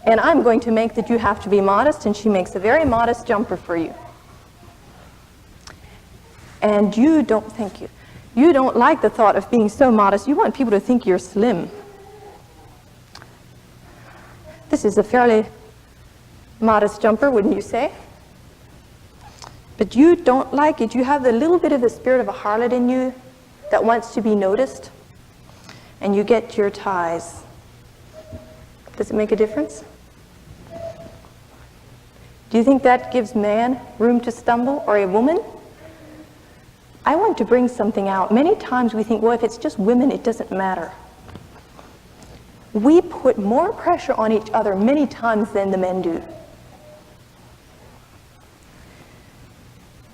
Speaker 1: and I'm going to make that you have to be modest, and she makes a very modest jumper for you. And you don't like the thought of being so modest. You want people to think you're slim. This is a fairly modest jumper, wouldn't you say? But you don't like it. You have a little bit of the spirit of a harlot in you that wants to be noticed, and you get your ties. Does it make a difference? Do you think that gives man room to stumble, or a woman? I want to bring something out. Many times we think, well, if it's just women, it doesn't matter. We put more pressure on each other many times than the men do.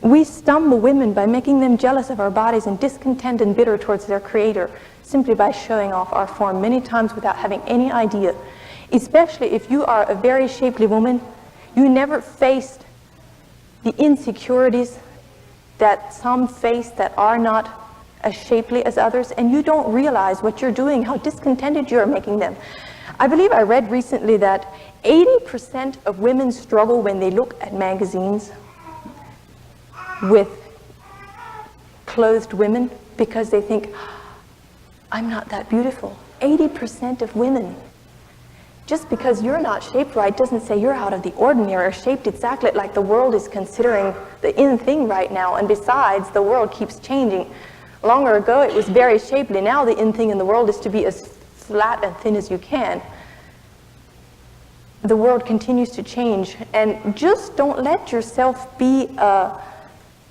Speaker 1: We stumble women by making them jealous of our bodies and discontent and bitter towards their creator, simply by showing off our form many times without having any idea. Especially if you are a very shapely woman, you never faced the insecurities that some face that are not as shapely as others, and you don't realize what you're doing, how discontented you're making them. I believe I read recently that 80% of women struggle when they look at magazines with clothed women because they think, I'm not that beautiful. 80% of women. Just because you're not shaped right doesn't say you're out of the ordinary or shaped exactly like the world is considering the in thing right now. And besides, the world keeps changing. Longer ago, it was very shapely. Now the in thing in the world is to be as flat and thin as you can. The world continues to change. And just don't let yourself be an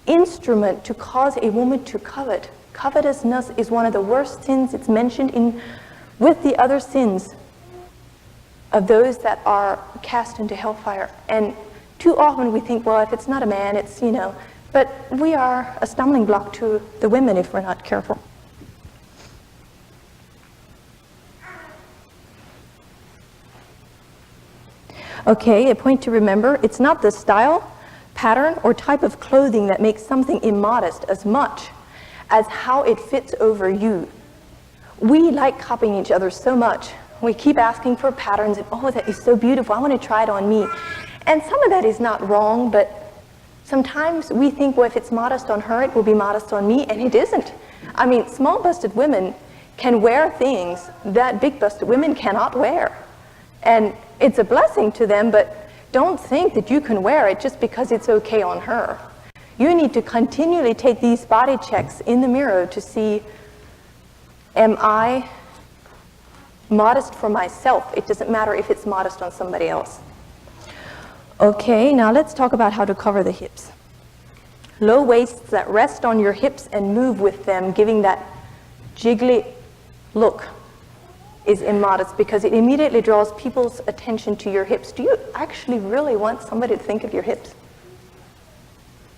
Speaker 1: instrument to cause a woman to covet. Covetousness is one of the worst sins. It's mentioned with the other sins of those that are cast into hellfire. And too often we think, well, if it's not a man, it's, but we are a stumbling block to the women if we're not careful. Okay, a point to remember, it's not the style, pattern, or type of clothing that makes something immodest as much as how it fits over you. We like copying each other so much. We keep asking for patterns, and oh, that is so beautiful, I want to try it on me. And some of that is not wrong, but sometimes we think, well, if it's modest on her, it will be modest on me, and it isn't. I mean, small-busted women can wear things that big-busted women cannot wear. And it's a blessing to them, but don't think that you can wear it just because it's okay on her. You need to continually take these body checks in the mirror to see, am I modest for myself? It doesn't matter if it's modest on somebody else. Okay, now let's talk about how to cover the hips. Low waists that rest on your hips and move with them, giving that jiggly look, is immodest because it immediately draws people's attention to your hips. Do you actually really want somebody to think of your hips?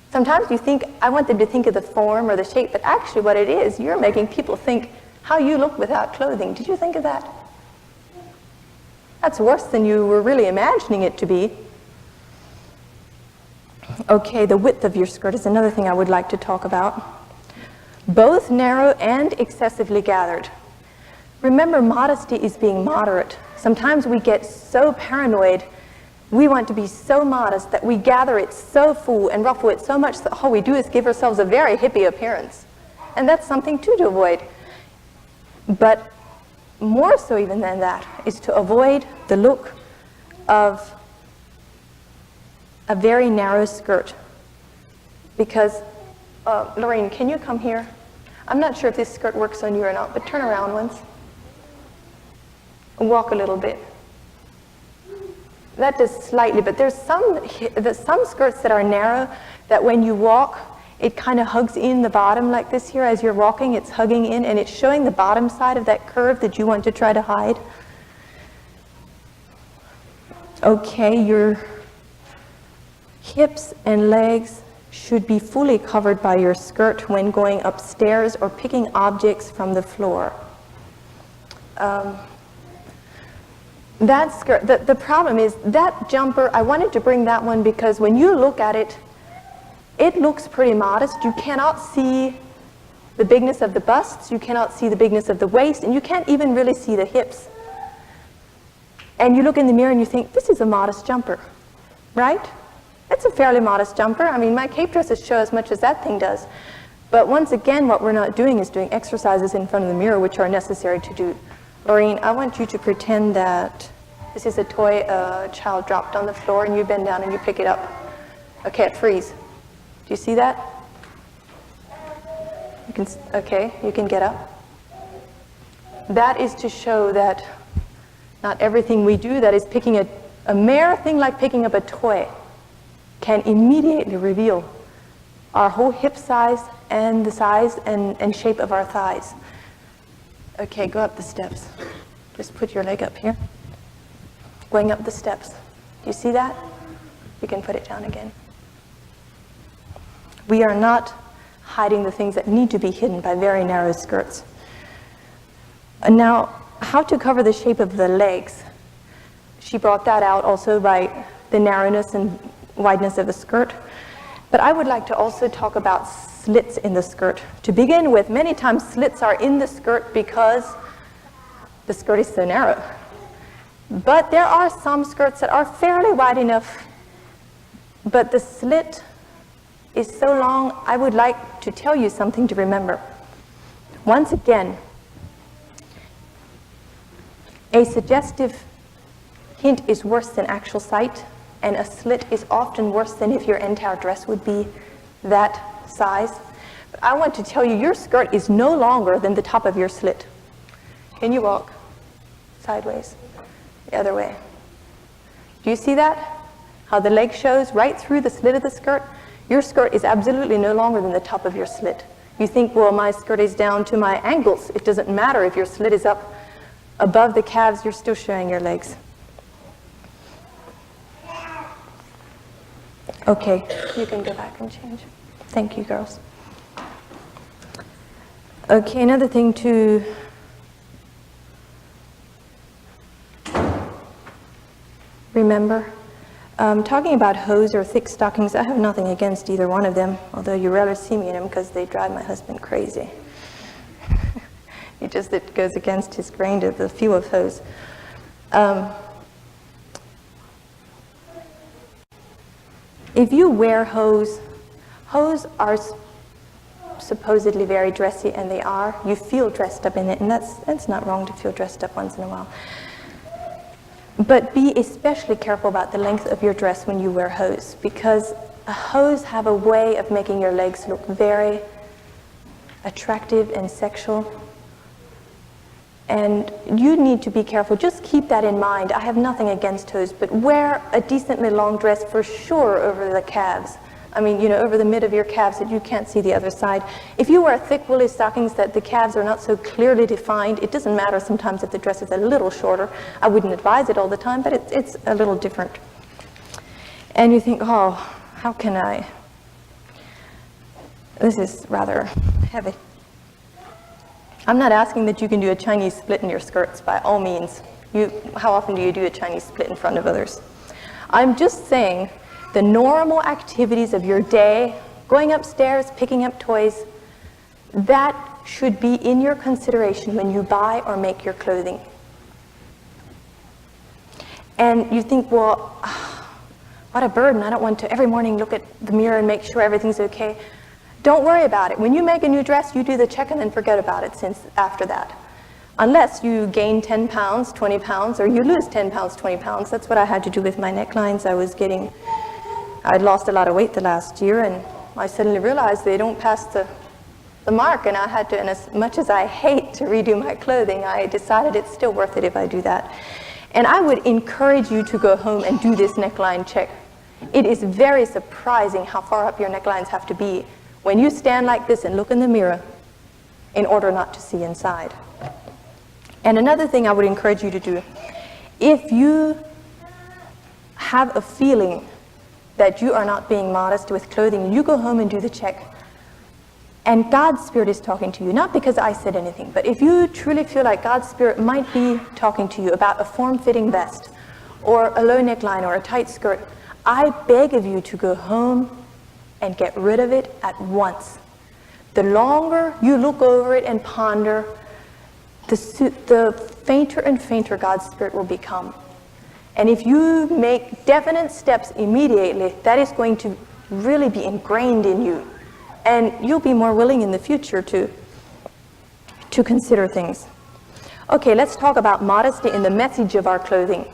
Speaker 1: Sometimes you think, I want them to think of the form or the shape, but actually what it is, you're making people think how you look without clothing. Did you think of that? That's worse than you were really imagining it to be. Okay, the width of your skirt is another thing I would like to talk about. Both narrow and excessively gathered. Remember, modesty is being moderate. Sometimes we get so paranoid, we want to be so modest that we gather it so full and ruffle it so much that all we do is give ourselves a very hippie appearance. And that's something too to avoid. But more so even than that, is to avoid the look of a very narrow skirt. Because, Lorraine, can you come here? I'm not sure if this skirt works on you or not, but turn around once. Walk a little bit. That does slightly, but there's some skirts that are narrow that when you walk, it kind of hugs in the bottom like this here. As you're walking, it's hugging in, and it's showing the bottom side of that curve that you want to try to hide. Okay, your hips and legs should be fully covered by your skirt when going upstairs or picking objects from the floor. That skirt, the problem is that jumper, I wanted to bring that one because when you look at it, it looks pretty modest. You cannot see the bigness of the busts, you cannot see the bigness of the waist, and you can't even really see the hips. And you look in the mirror and you think, this is a modest jumper, right? It's a fairly modest jumper. I mean, my cape dresses show as much as that thing does. But once again, what we're not doing is doing exercises in front of the mirror, which are necessary to do. Lorraine, I want you to pretend that this is a toy a child dropped on the floor, and you bend down and you pick it up. Okay, freeze. Do you see that? Okay, you can get up. That is to show that not everything we do, that is picking a mere thing like picking up a toy, can immediately reveal our whole hip size and the size and shape of our thighs. Okay, go up the steps. Just put your leg up here. Going up the steps. Do you see that? You can put it down again. We are not hiding the things that need to be hidden by very narrow skirts. And now, how to cover the shape of the legs. She brought that out also by the narrowness and wideness of the skirt. But I would like to also talk about slits in the skirt. To begin with, many times slits are in the skirt because the skirt is so narrow. But there are some skirts that are fairly wide enough, but the slit is so long. I would like to tell you something to remember. Once again, a suggestive hint is worse than actual sight, and a slit is often worse than if your entire dress would be that size. But I want to tell you, your skirt is no longer than the top of your slit. Can you walk sideways, the other way? Do you see that? How the leg shows right through the slit of the skirt? Your skirt is absolutely no longer than the top of your slit. You think, well, my skirt is down to my ankles. It doesn't matter if your slit is up above the calves, you're still showing your legs. Okay, you can go back and change. Thank you, girls. Okay, another thing to remember. Talking about hose or thick stockings, I have nothing against either one of them, although you rarely see me in them because they drive my husband crazy. It goes against his grain to the feel of hose. If you wear hose are supposedly very dressy, and they are. You feel dressed up in it, and that's not wrong to feel dressed up once in a while. But be especially careful about the length of your dress when you wear hose, because hose have a way of making your legs look very attractive and sexual. And you need to be careful. Just keep that in mind. I have nothing against hose, but wear a decently long dress for sure over the calves. I mean, over the mid of your calves that you can't see the other side. If you wear thick woolly stockings that the calves are not so clearly defined, it doesn't matter sometimes if the dress is a little shorter. I wouldn't advise it all the time, but it's a little different. And you think, oh, how can I? This is rather heavy. I'm not asking that you can do a Chinese split in your skirts, by all means. How often do you do a Chinese split in front of others? I'm just saying the normal activities of your day, going upstairs, picking up toys, that should be in your consideration when you buy or make your clothing. And you think, well, what a burden. I don't want to every morning look at the mirror and make sure everything's okay. Don't worry about it. When you make a new dress, you do the check and then forget about it after that. Unless you gain 10 pounds, 20 pounds, or you lose 10 pounds, 20 pounds. That's what I had to do with my necklines. I'd lost a lot of weight the last year, and I suddenly realized they don't pass the mark, and I had to, and as much as I hate to redo my clothing, I decided it's still worth it if I do that. And I would encourage you to go home and do this neckline check. It is very surprising how far up your necklines have to be when you stand like this and look in the mirror in order not to see inside. And another thing I would encourage you to do, if you have a feeling that you are not being modest with clothing, you go home and do the check. And God's Spirit is talking to you, not because I said anything, but if you truly feel like God's Spirit might be talking to you about a form-fitting vest or a low neckline or a tight skirt, I beg of you to go home and get rid of it at once. The longer you look over it and ponder, the fainter and fainter God's Spirit will become. And if you make definite steps immediately, that is going to really be ingrained in you. And you'll be more willing in the future to consider things. Okay, let's talk about modesty in the message of our clothing.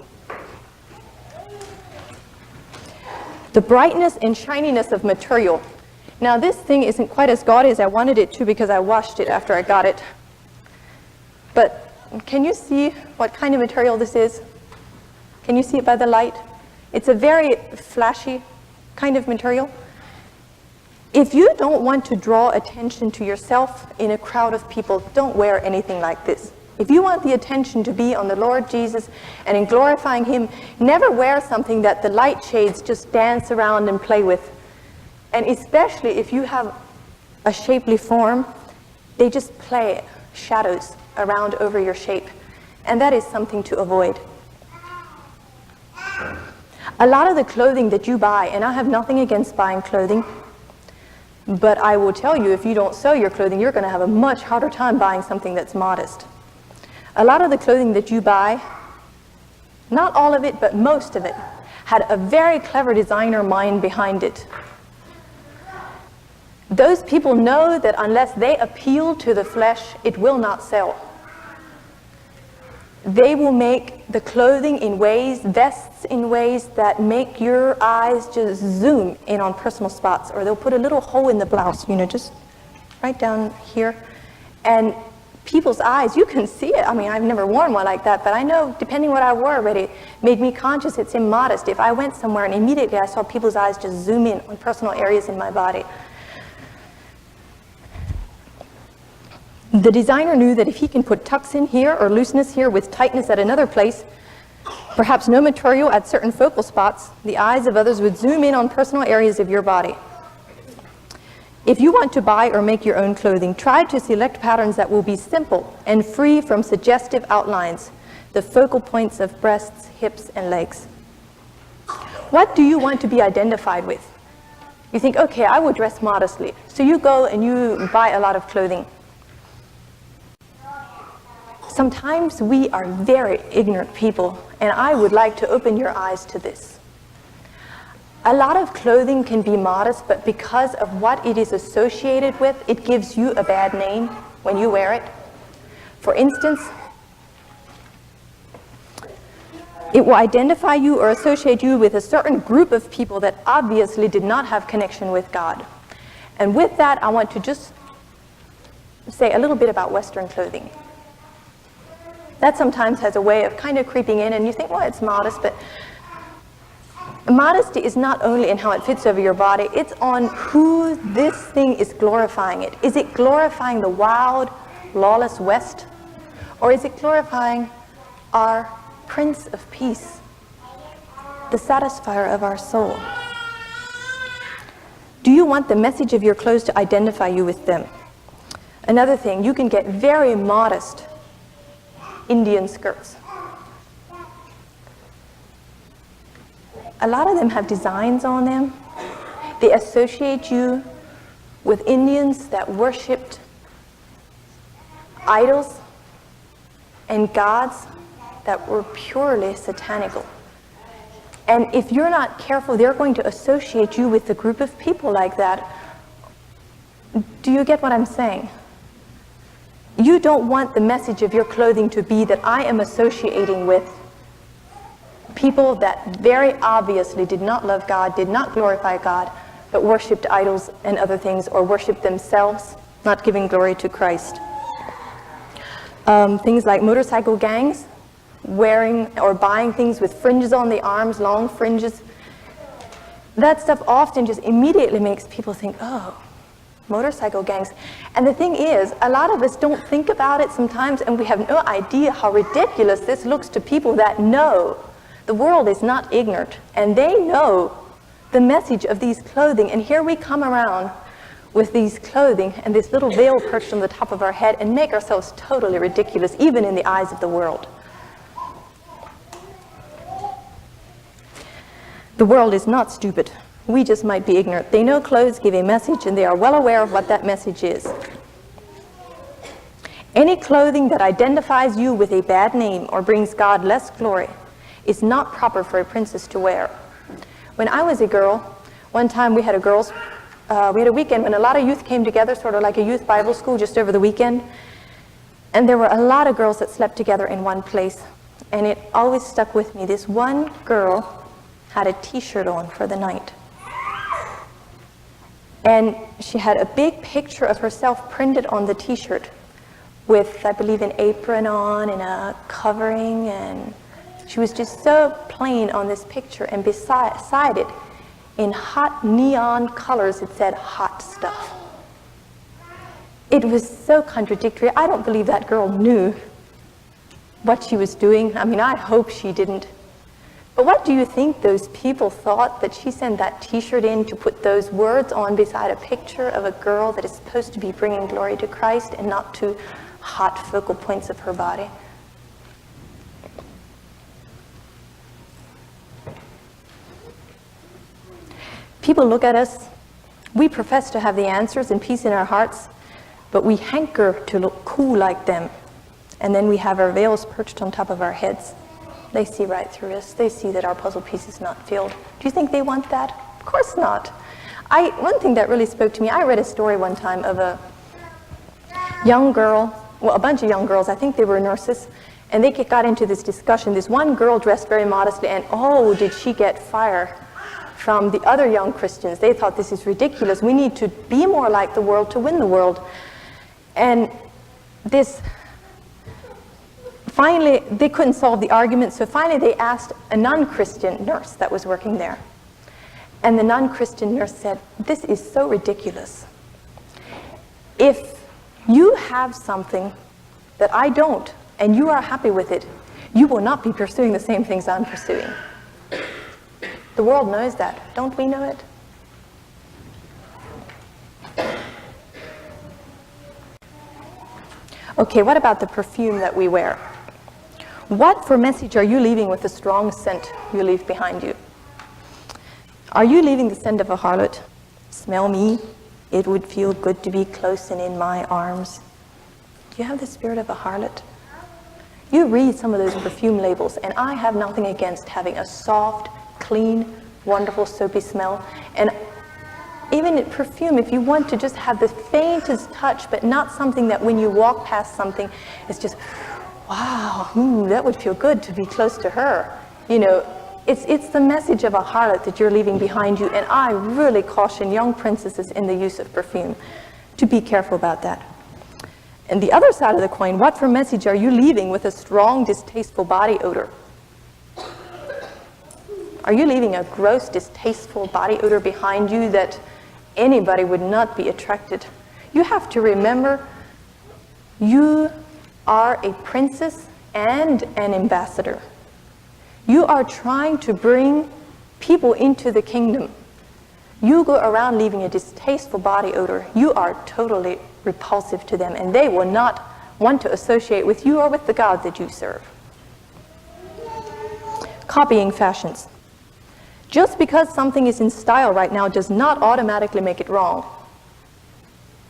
Speaker 1: The brightness and shininess of material. Now this thing isn't quite as gaudy as I wanted it to because I washed it after I got it. But can you see what kind of material this is? Can you see it by the light? It's a very flashy kind of material. If you don't want to draw attention to yourself in a crowd of people, don't wear anything like this. If you want the attention to be on the Lord Jesus and in glorifying Him, never wear something that the light shades just dance around and play with. And especially if you have a shapely form, they just play shadows around over your shape. And that is something to avoid. A lot of the clothing that you buy, and I have nothing against buying clothing, but I will tell you, if you don't sew your clothing, you're going to have a much harder time buying something that's modest. A lot of the clothing that you buy, not all of it, but most of it, had a very clever designer mind behind it. Those people know that unless they appeal to the flesh, it will not sell. They will make the clothing in ways, vests in ways that make your eyes just zoom in on personal spots, or they'll put a little hole in the blouse, just right down here. And people's eyes, you can see it. I mean, I've never worn one like that, but I know, depending what I wore already, made me conscious it's immodest. If I went somewhere and immediately I saw people's eyes just zoom in on personal areas in my body. The designer knew that if he can put tucks in here or looseness here with tightness at another place, perhaps no material at certain focal spots, the eyes of others would zoom in on personal areas of your body. If you want to buy or make your own clothing, try to select patterns that will be simple and free from suggestive outlines, the focal points of breasts, hips, and legs. What do you want to be identified with? You think, okay, I will dress modestly. So you go and you buy a lot of clothing. Sometimes we are very ignorant people, and I would like to open your eyes to this. A lot of clothing can be modest, but because of what it is associated with, it gives you a bad name when you wear it. For instance, it will identify you or associate you with a certain group of people that obviously did not have connection with God. And with that, I want to just say a little bit about Western clothing. That sometimes has a way of kind of creeping in, and you think, well, it's modest, but modesty is not only in how it fits over your body, it's on who this thing is glorifying it. Is it glorifying the wild, lawless West? Or is it glorifying our Prince of Peace, the satisfier of our soul? Do you want the message of your clothes to identify you with them? Another thing, you can get very modest Indian skirts. A lot of them have designs on them. They associate you with Indians that worshipped idols and gods that were purely satanical. And if you're not careful, they're going to associate you with a group of people like that. Do you get what I'm saying? You don't want the message of your clothing to be that I am associating with people that very obviously did not love God, did not glorify God, but worshipped idols and other things, or worshipped themselves, not giving glory to Christ. Things like motorcycle gangs, wearing or buying things with fringes on the arms, long fringes. That stuff often just immediately makes people think, oh, motorcycle gangs. And the thing is, a lot of us don't think about it sometimes, and we have no idea how ridiculous this looks to people that know the world is not ignorant, and they know the message of these clothing. And here we come around with these clothing and this little veil perched on the top of our head and make ourselves totally ridiculous, even in the eyes of the world. The world is not stupid. We just might be ignorant. They know clothes give a message, and they are well aware of what that message is. Any clothing that identifies you with a bad name or brings God less glory is not proper for a princess to wear. When I was a girl, one time we had a weekend when a lot of youth came together, sort of like a youth Bible school just over the weekend. And there were a lot of girls that slept together in one place. And it always stuck with me. This one girl had a t-shirt on for the night. And she had a big picture of herself printed on the t-shirt with, I believe, an apron on and a covering, and she was just so plain on this picture, and beside it, in hot neon colors, it said hot stuff. It was so contradictory. I don't believe that girl knew what she was doing. I mean, I hope she didn't. But what do you think those people thought, that she sent that t-shirt in to put those words on beside a picture of a girl that is supposed to be bringing glory to Christ and not to hot focal points of her body? People look at us. We profess to have the answers and peace in our hearts, but we hanker to look cool like them. And then we have our veils perched on top of our heads. They see right through us. They see that our puzzle piece is not filled. Do you think they want that? Of course not. One thing that really spoke to me, I read a story one time of a young girl, well, a bunch of young girls, I think they were nurses, and they got into this discussion. This one girl dressed very modestly, and oh, did she get fire from the other young Christians. They thought, this is ridiculous. We need to be more like the world to win the world. And finally, they couldn't solve the argument, so finally they asked a non-Christian nurse that was working there. And the non-Christian nurse said, this is so ridiculous. If you have something that I don't, and you are happy with it, you will not be pursuing the same things I'm pursuing. The world knows that. Don't we know it? Okay, what about the perfume that we wear? What for message are you leaving with the strong scent you leave behind you? Are you leaving the scent of a harlot? Smell me, it would feel good to be close and in my arms. Do you have the spirit of a harlot? You read some of those perfume labels, and I have nothing against having a soft, clean, wonderful, soapy smell. And even in perfume, if you want to just have the faintest touch, but not something that when you walk past something, it's just, wow, that would feel good to be close to her. You know, it's the message of a harlot that you're leaving behind you, and I really caution young princesses in the use of perfume to be careful about that. And the other side of the coin, what for message are you leaving with a strong, distasteful body odor? Are you leaving a gross, distasteful body odor behind you that anybody would not be attracted? You have to remember, you are a princess and an ambassador. You are trying to bring people into the kingdom. You go around leaving a distasteful body odor, you are totally repulsive to them, and they will not want to associate with you or with the God that you serve. Copying fashions. Just because something is in style right now does not automatically make it wrong.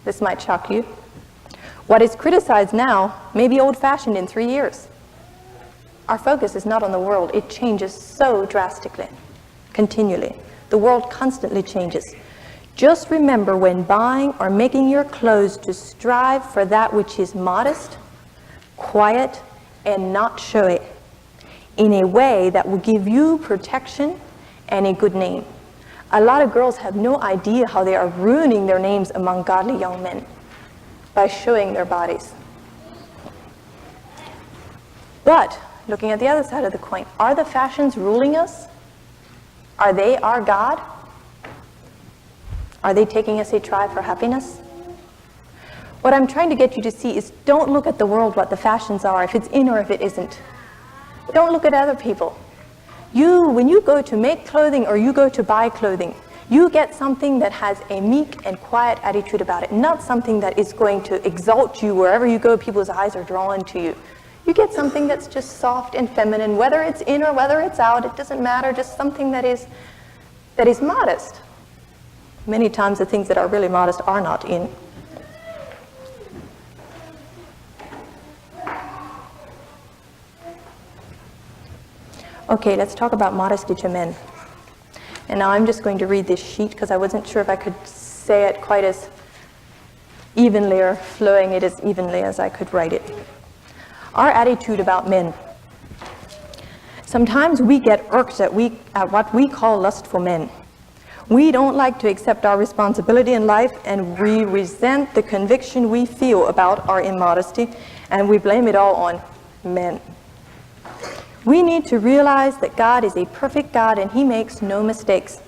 Speaker 1: This might shock you. What is criticized now may be old-fashioned in 3 years. Our focus is not on the world. It changes so drastically, continually. The world constantly changes. Just remember when buying or making your clothes to strive for that which is modest, quiet, and not showy, in a way that will give you protection and a good name. A lot of girls have no idea how they are ruining their names among godly young men by showing their bodies. But, looking at the other side of the coin, are the fashions ruling us? Are they our God? Are they taking us a try for happiness? What I'm trying to get you to see is don't look at the world what the fashions are, if it's in or if it isn't. Don't look at other people. When you go to make clothing or you go to buy clothing, you get something that has a meek and quiet attitude about it, not something that is going to exalt you wherever you go, people's eyes are drawn to you. You get something that's just soft and feminine, whether it's in or whether it's out, it doesn't matter, just something that is modest. Many times the things that are really modest are not in. Okay, let's talk about modesty to men. And now I'm just going to read this sheet because I wasn't sure if I could say it quite as evenly or flowing it as evenly as I could write it. Our attitude about men. Sometimes we get irked at what we call lustful men. We don't like to accept our responsibility in life, and we resent the conviction we feel about our immodesty, and we blame it all on men. We need to realize that God is a perfect God and He makes no mistakes.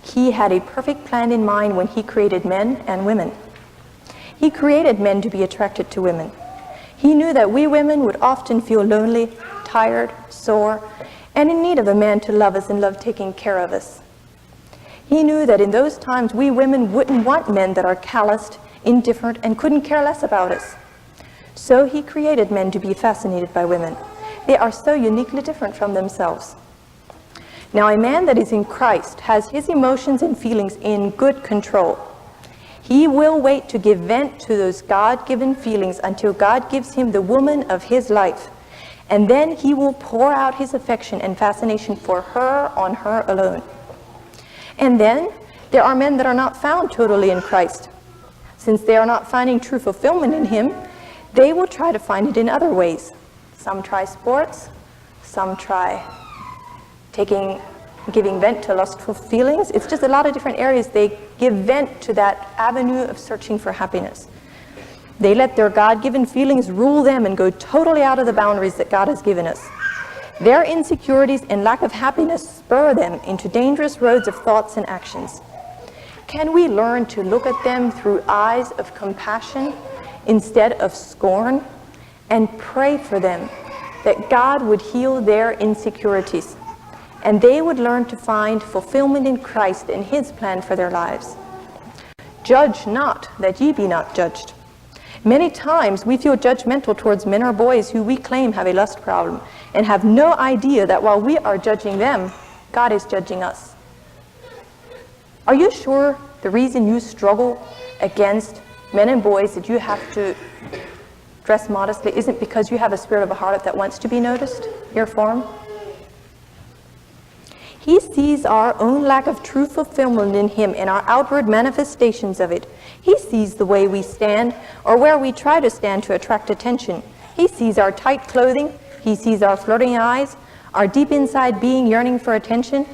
Speaker 1: He had a perfect plan in mind when He created men and women. He created men to be attracted to women. He knew that we women would often feel lonely, tired, sore, and in need of a man to love us and love taking care of us. He knew that in those times we women wouldn't want men that are calloused, indifferent, and couldn't care less about us. So He created men to be fascinated by women. They are so uniquely different from themselves. Now, a man that is in Christ has his emotions and feelings in good control. He will wait to give vent to those God-given feelings until God gives him the woman of his life. And then he will pour out his affection and fascination for her on her alone. And then there are men that are not found totally in Christ. Since they are not finding true fulfillment in Him, they will try to find it in other ways. Some try sports, some try giving vent to lustful feelings. It's just a lot of different areas they give vent to that avenue of searching for happiness. They let their God-given feelings rule them and go totally out of the boundaries that God has given us. Their insecurities and lack of happiness spur them into dangerous roads of thoughts and actions. Can we learn to look at them through eyes of compassion instead of scorn, and pray for them that God would heal their insecurities and they would learn to find fulfillment in Christ and His plan for their lives? Judge not, that ye be not judged. Many times we feel judgmental towards men or boys who we claim have a lust problem and have no idea that while we are judging them, God is judging us. Are you sure the reason you struggle against men and boys that you have to dress modestly isn't because you have a spirit of a harlot that wants to be noticed, your form? He sees our own lack of true fulfillment in Him and our outward manifestations of it. He sees the way we stand or where we try to stand to attract attention. He sees our tight clothing. He sees our flirting eyes, our deep inside being yearning for attention.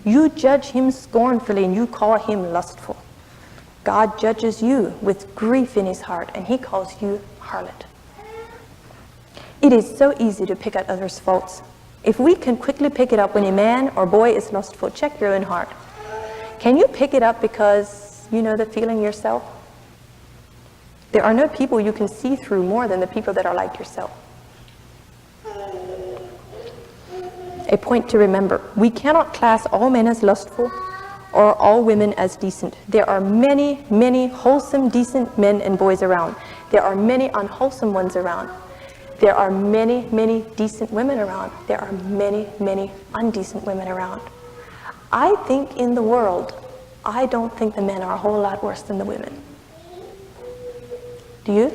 Speaker 1: You judge Him scornfully and you call Him lustful. God judges you with grief in His heart and He calls you harlot. It is so easy to pick at others' faults. If we can quickly pick it up when a man or boy is lustful, check your own heart. Can you pick it up because you know the feeling yourself? There are no people you can see through more than the people that are like yourself. A point to remember: we cannot class all men as lustful or all women as decent. There are many, many wholesome, decent men and boys around. There are many unwholesome ones around. There are many, many decent women around. There are many, many undecent women around. I think in the world, I don't think the men are a whole lot worse than the women. Do you?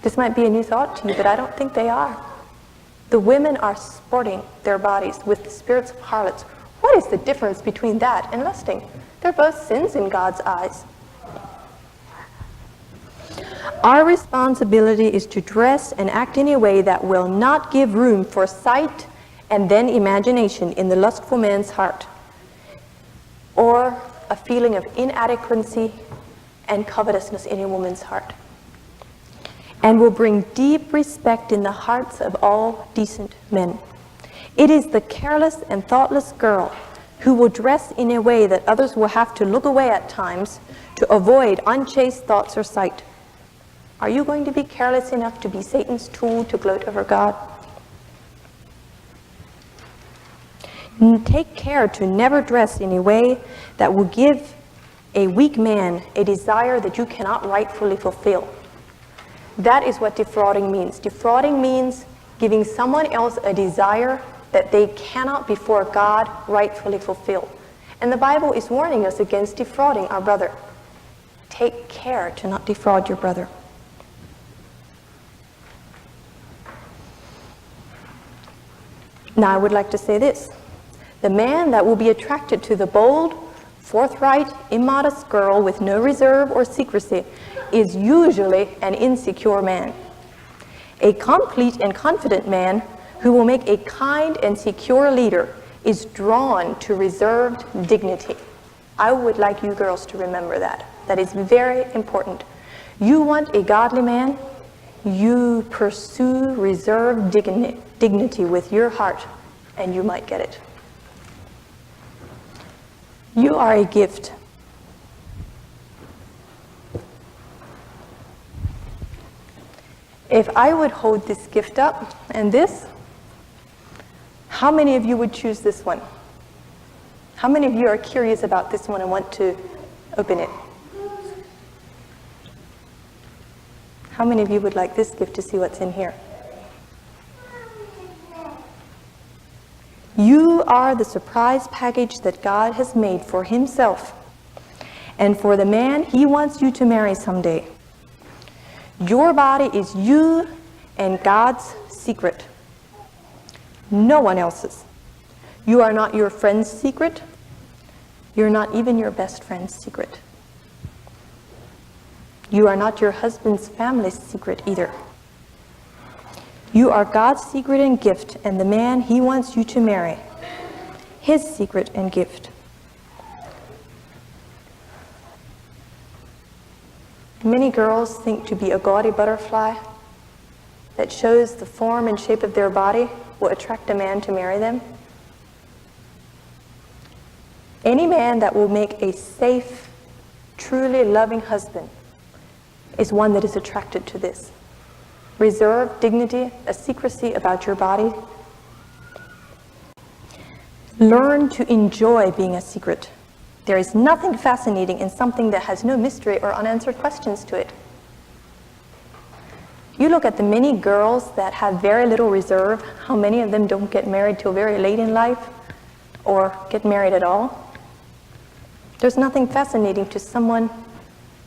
Speaker 1: This might be a new thought to you, but I don't think they are. The women are sporting their bodies with the spirits of harlots What is the difference between that and lusting? They're both sins in God's eyes. Our responsibility is to dress and act in a way that will not give room for sight and then imagination in the lustful man's heart, or a feeling of inadequacy and covetousness in a woman's heart, and will bring deep respect in the hearts of all decent men. It is the careless and thoughtless girl who will dress in a way that others will have to look away at times to avoid unchaste thoughts or sight. Are you going to be careless enough to be Satan's tool to gloat over God? Take care to never dress in a way that will give a weak man a desire that you cannot rightfully fulfill. That is what defrauding means. Defrauding means giving someone else a desire that they cannot before God rightfully fulfill. And the Bible is warning us against defrauding our brother. Take care to not defraud your brother. Now I would like to say this. The man that will be attracted to the bold, forthright, immodest girl with no reserve or secrecy is usually an insecure man. A complete and confident man who will make a kind and secure leader is drawn to reserved dignity. I would like you girls to remember that. That is very important. You want a godly man, you pursue reserved dignity with your heart, and you might get it. You are a gift. If I would hold this gift up and this, how many of you would choose this one? How many of you are curious about this one and want to open it? How many of you would like this gift to see what's in here? You are the surprise package that God has made for himself and for the man he wants you to marry someday. Your body is you and God's secret. No one else's. You are not your friend's secret. You're not even your best friend's secret. You are not your husband's family's secret either. You are God's secret and gift, and the man he wants you to marry, his secret and gift. Many girls think to be a gaudy butterfly that shows the form and shape of their body will attract a man to marry them. Any man that will make a safe, truly loving husband is one that is attracted to this. Reserve, dignity, a secrecy about your body. Learn to enjoy being a secret. There is nothing fascinating in something that has no mystery or unanswered questions to it. You look at the many girls that have very little reserve, how many of them don't get married till very late in life or get married at all. There's nothing fascinating to someone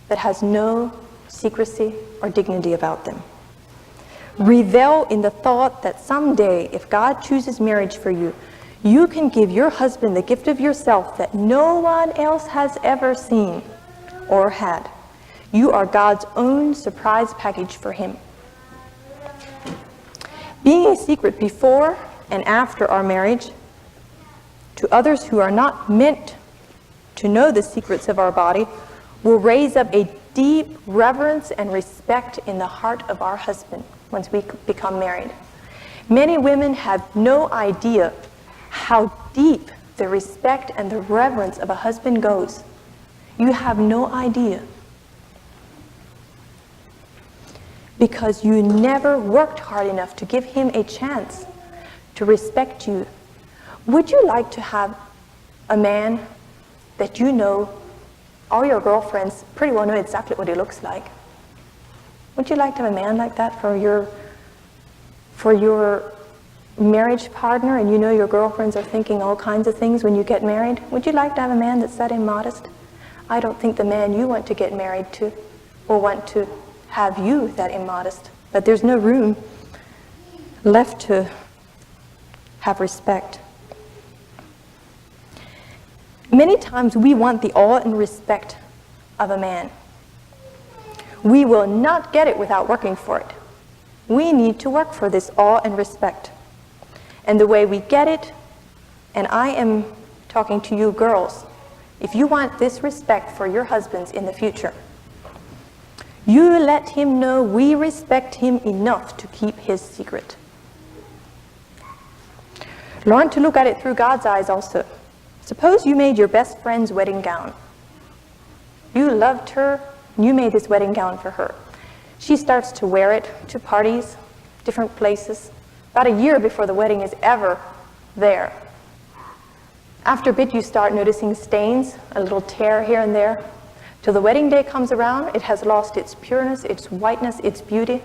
Speaker 1: that has no secrecy or dignity about them. Revel in the thought that someday, if God chooses marriage for you, you can give your husband the gift of yourself that no one else has ever seen or had. You are God's own surprise package for him. Being a secret before and after our marriage to others who are not meant to know the secrets of our body will raise up a deep reverence and respect in the heart of our husband once we become married. Many women have no idea how deep the respect and the reverence of a husband goes. You have no idea. Because you never worked hard enough to give him a chance to respect you. Would you like to have a man that you know all your girlfriends pretty well know exactly what he looks like? Would you like to have a man like that for your marriage partner, and you know your girlfriends are thinking all kinds of things when you get married? Would you like to have a man that's that immodest? I don't think the man you want to get married to will want to have you that immodest. But there's no room left to have respect. Many times we want the awe and respect of a man. We will not get it without working for it. We need to work for this awe and respect. And the way we get it, and I am talking to you girls, if you want this respect for your husbands in the future, you let him know we respect him enough to keep his secret. Learn to look at it through God's eyes also. Suppose you made your best friend's wedding gown. You loved her, and you made this wedding gown for her. She starts to wear it to parties, different places, about a year before the wedding is ever there. After a bit, you start noticing stains, a little tear here and there. Till the wedding day comes around, it has lost its pureness, its whiteness, its beauty.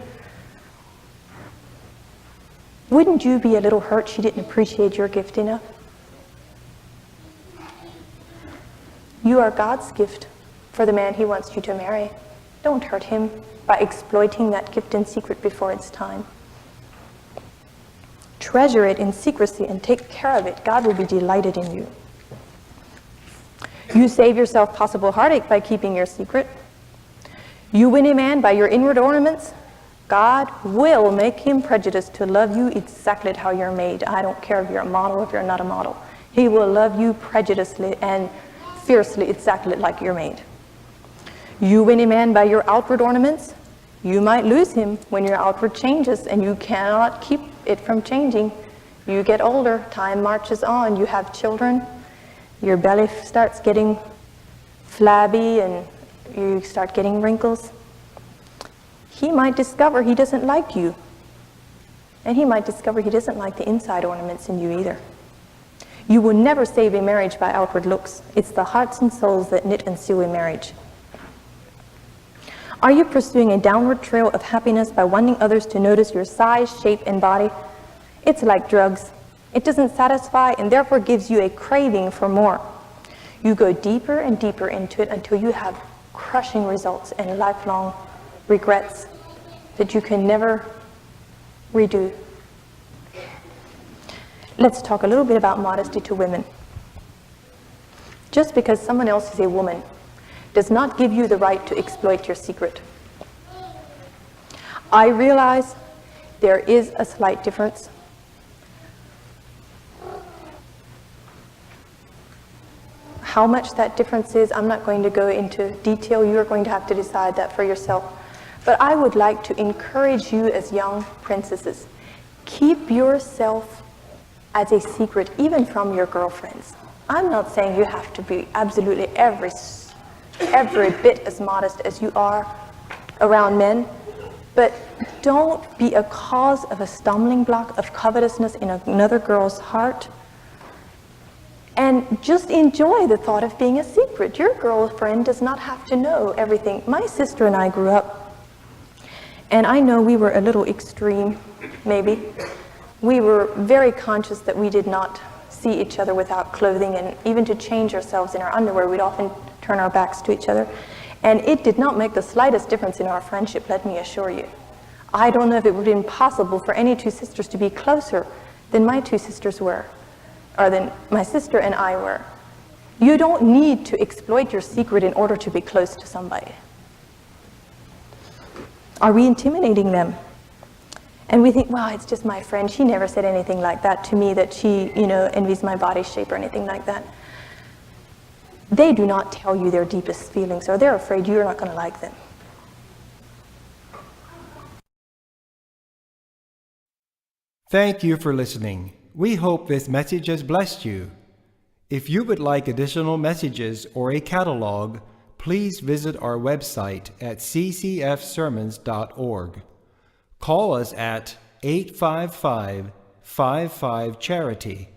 Speaker 1: Wouldn't you be a little hurt she didn't appreciate your gift enough? You are God's gift for the man he wants you to marry. Don't hurt him by exploiting that gift in secret before it's time. Treasure it in secrecy and take care of it. God will be delighted in you. You save yourself possible heartache by keeping your secret. You win a man by your inward ornaments. God will make him prejudiced to love you exactly how you're made. I don't care if you're a model or if you're not a model. He will love you prejudicedly and fiercely exactly like you're made. You win a man by your outward ornaments. You might lose him when your outward changes, and you cannot keep it from changing. You get older, time marches on, you have children, your belly starts getting flabby and you start getting wrinkles. He might discover he doesn't like you, and he might discover he doesn't like the inside ornaments in you either. You will never save a marriage by outward looks. It's the hearts and souls that knit and seal a marriage. Are you pursuing a downward trail of happiness by wanting others to notice your size, shape, and body? It's like drugs. It doesn't satisfy and therefore gives you a craving for more. You go deeper and deeper into it until you have crushing results and lifelong regrets that you can never redo. Let's talk a little bit about modesty to women. Just because someone else is a woman does not give you the right to exploit your secret. I realize there is a slight difference. How much that difference is, I'm not going to go into detail. You are going to have to decide that for yourself. But I would like to encourage you as young princesses, keep yourself as a secret, even from your girlfriends. I'm not saying you have to be absolutely every bit as modest as you are around men, but don't be a cause of a stumbling block of covetousness in another girl's heart. And just enjoy the thought of being a secret. Your girlfriend does not have to know everything. My sister and I grew up, and I know we were a little extreme, maybe. We were very conscious that we did not see each other without clothing, and even to change ourselves in our underwear, we'd often turn our backs to each other. And it did not make the slightest difference in our friendship, let me assure you. I don't know if it would have been possible for any two sisters to be closer than my two sisters were, or than my sister and I were. You don't need to exploit your secret in order to be close to somebody. Are we intimidating them? And we think, well, it's just my friend. She never said anything like that to me, that she, envies my body shape or anything like that. They do not tell you their deepest feelings, or they're afraid you're not going to like them.
Speaker 2: Thank you for listening. We hope this message has blessed you. If you would like additional messages or a catalog, please visit our website at ccfsermons.org. Call us at 855-55-CHARITY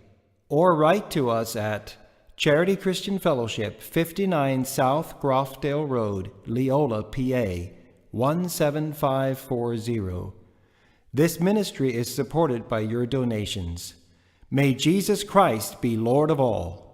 Speaker 2: or write to us at Charity Christian Fellowship, 59 South Groffdale Road, Leola, PA, 17540. This ministry is supported by your donations. May Jesus Christ be Lord of all.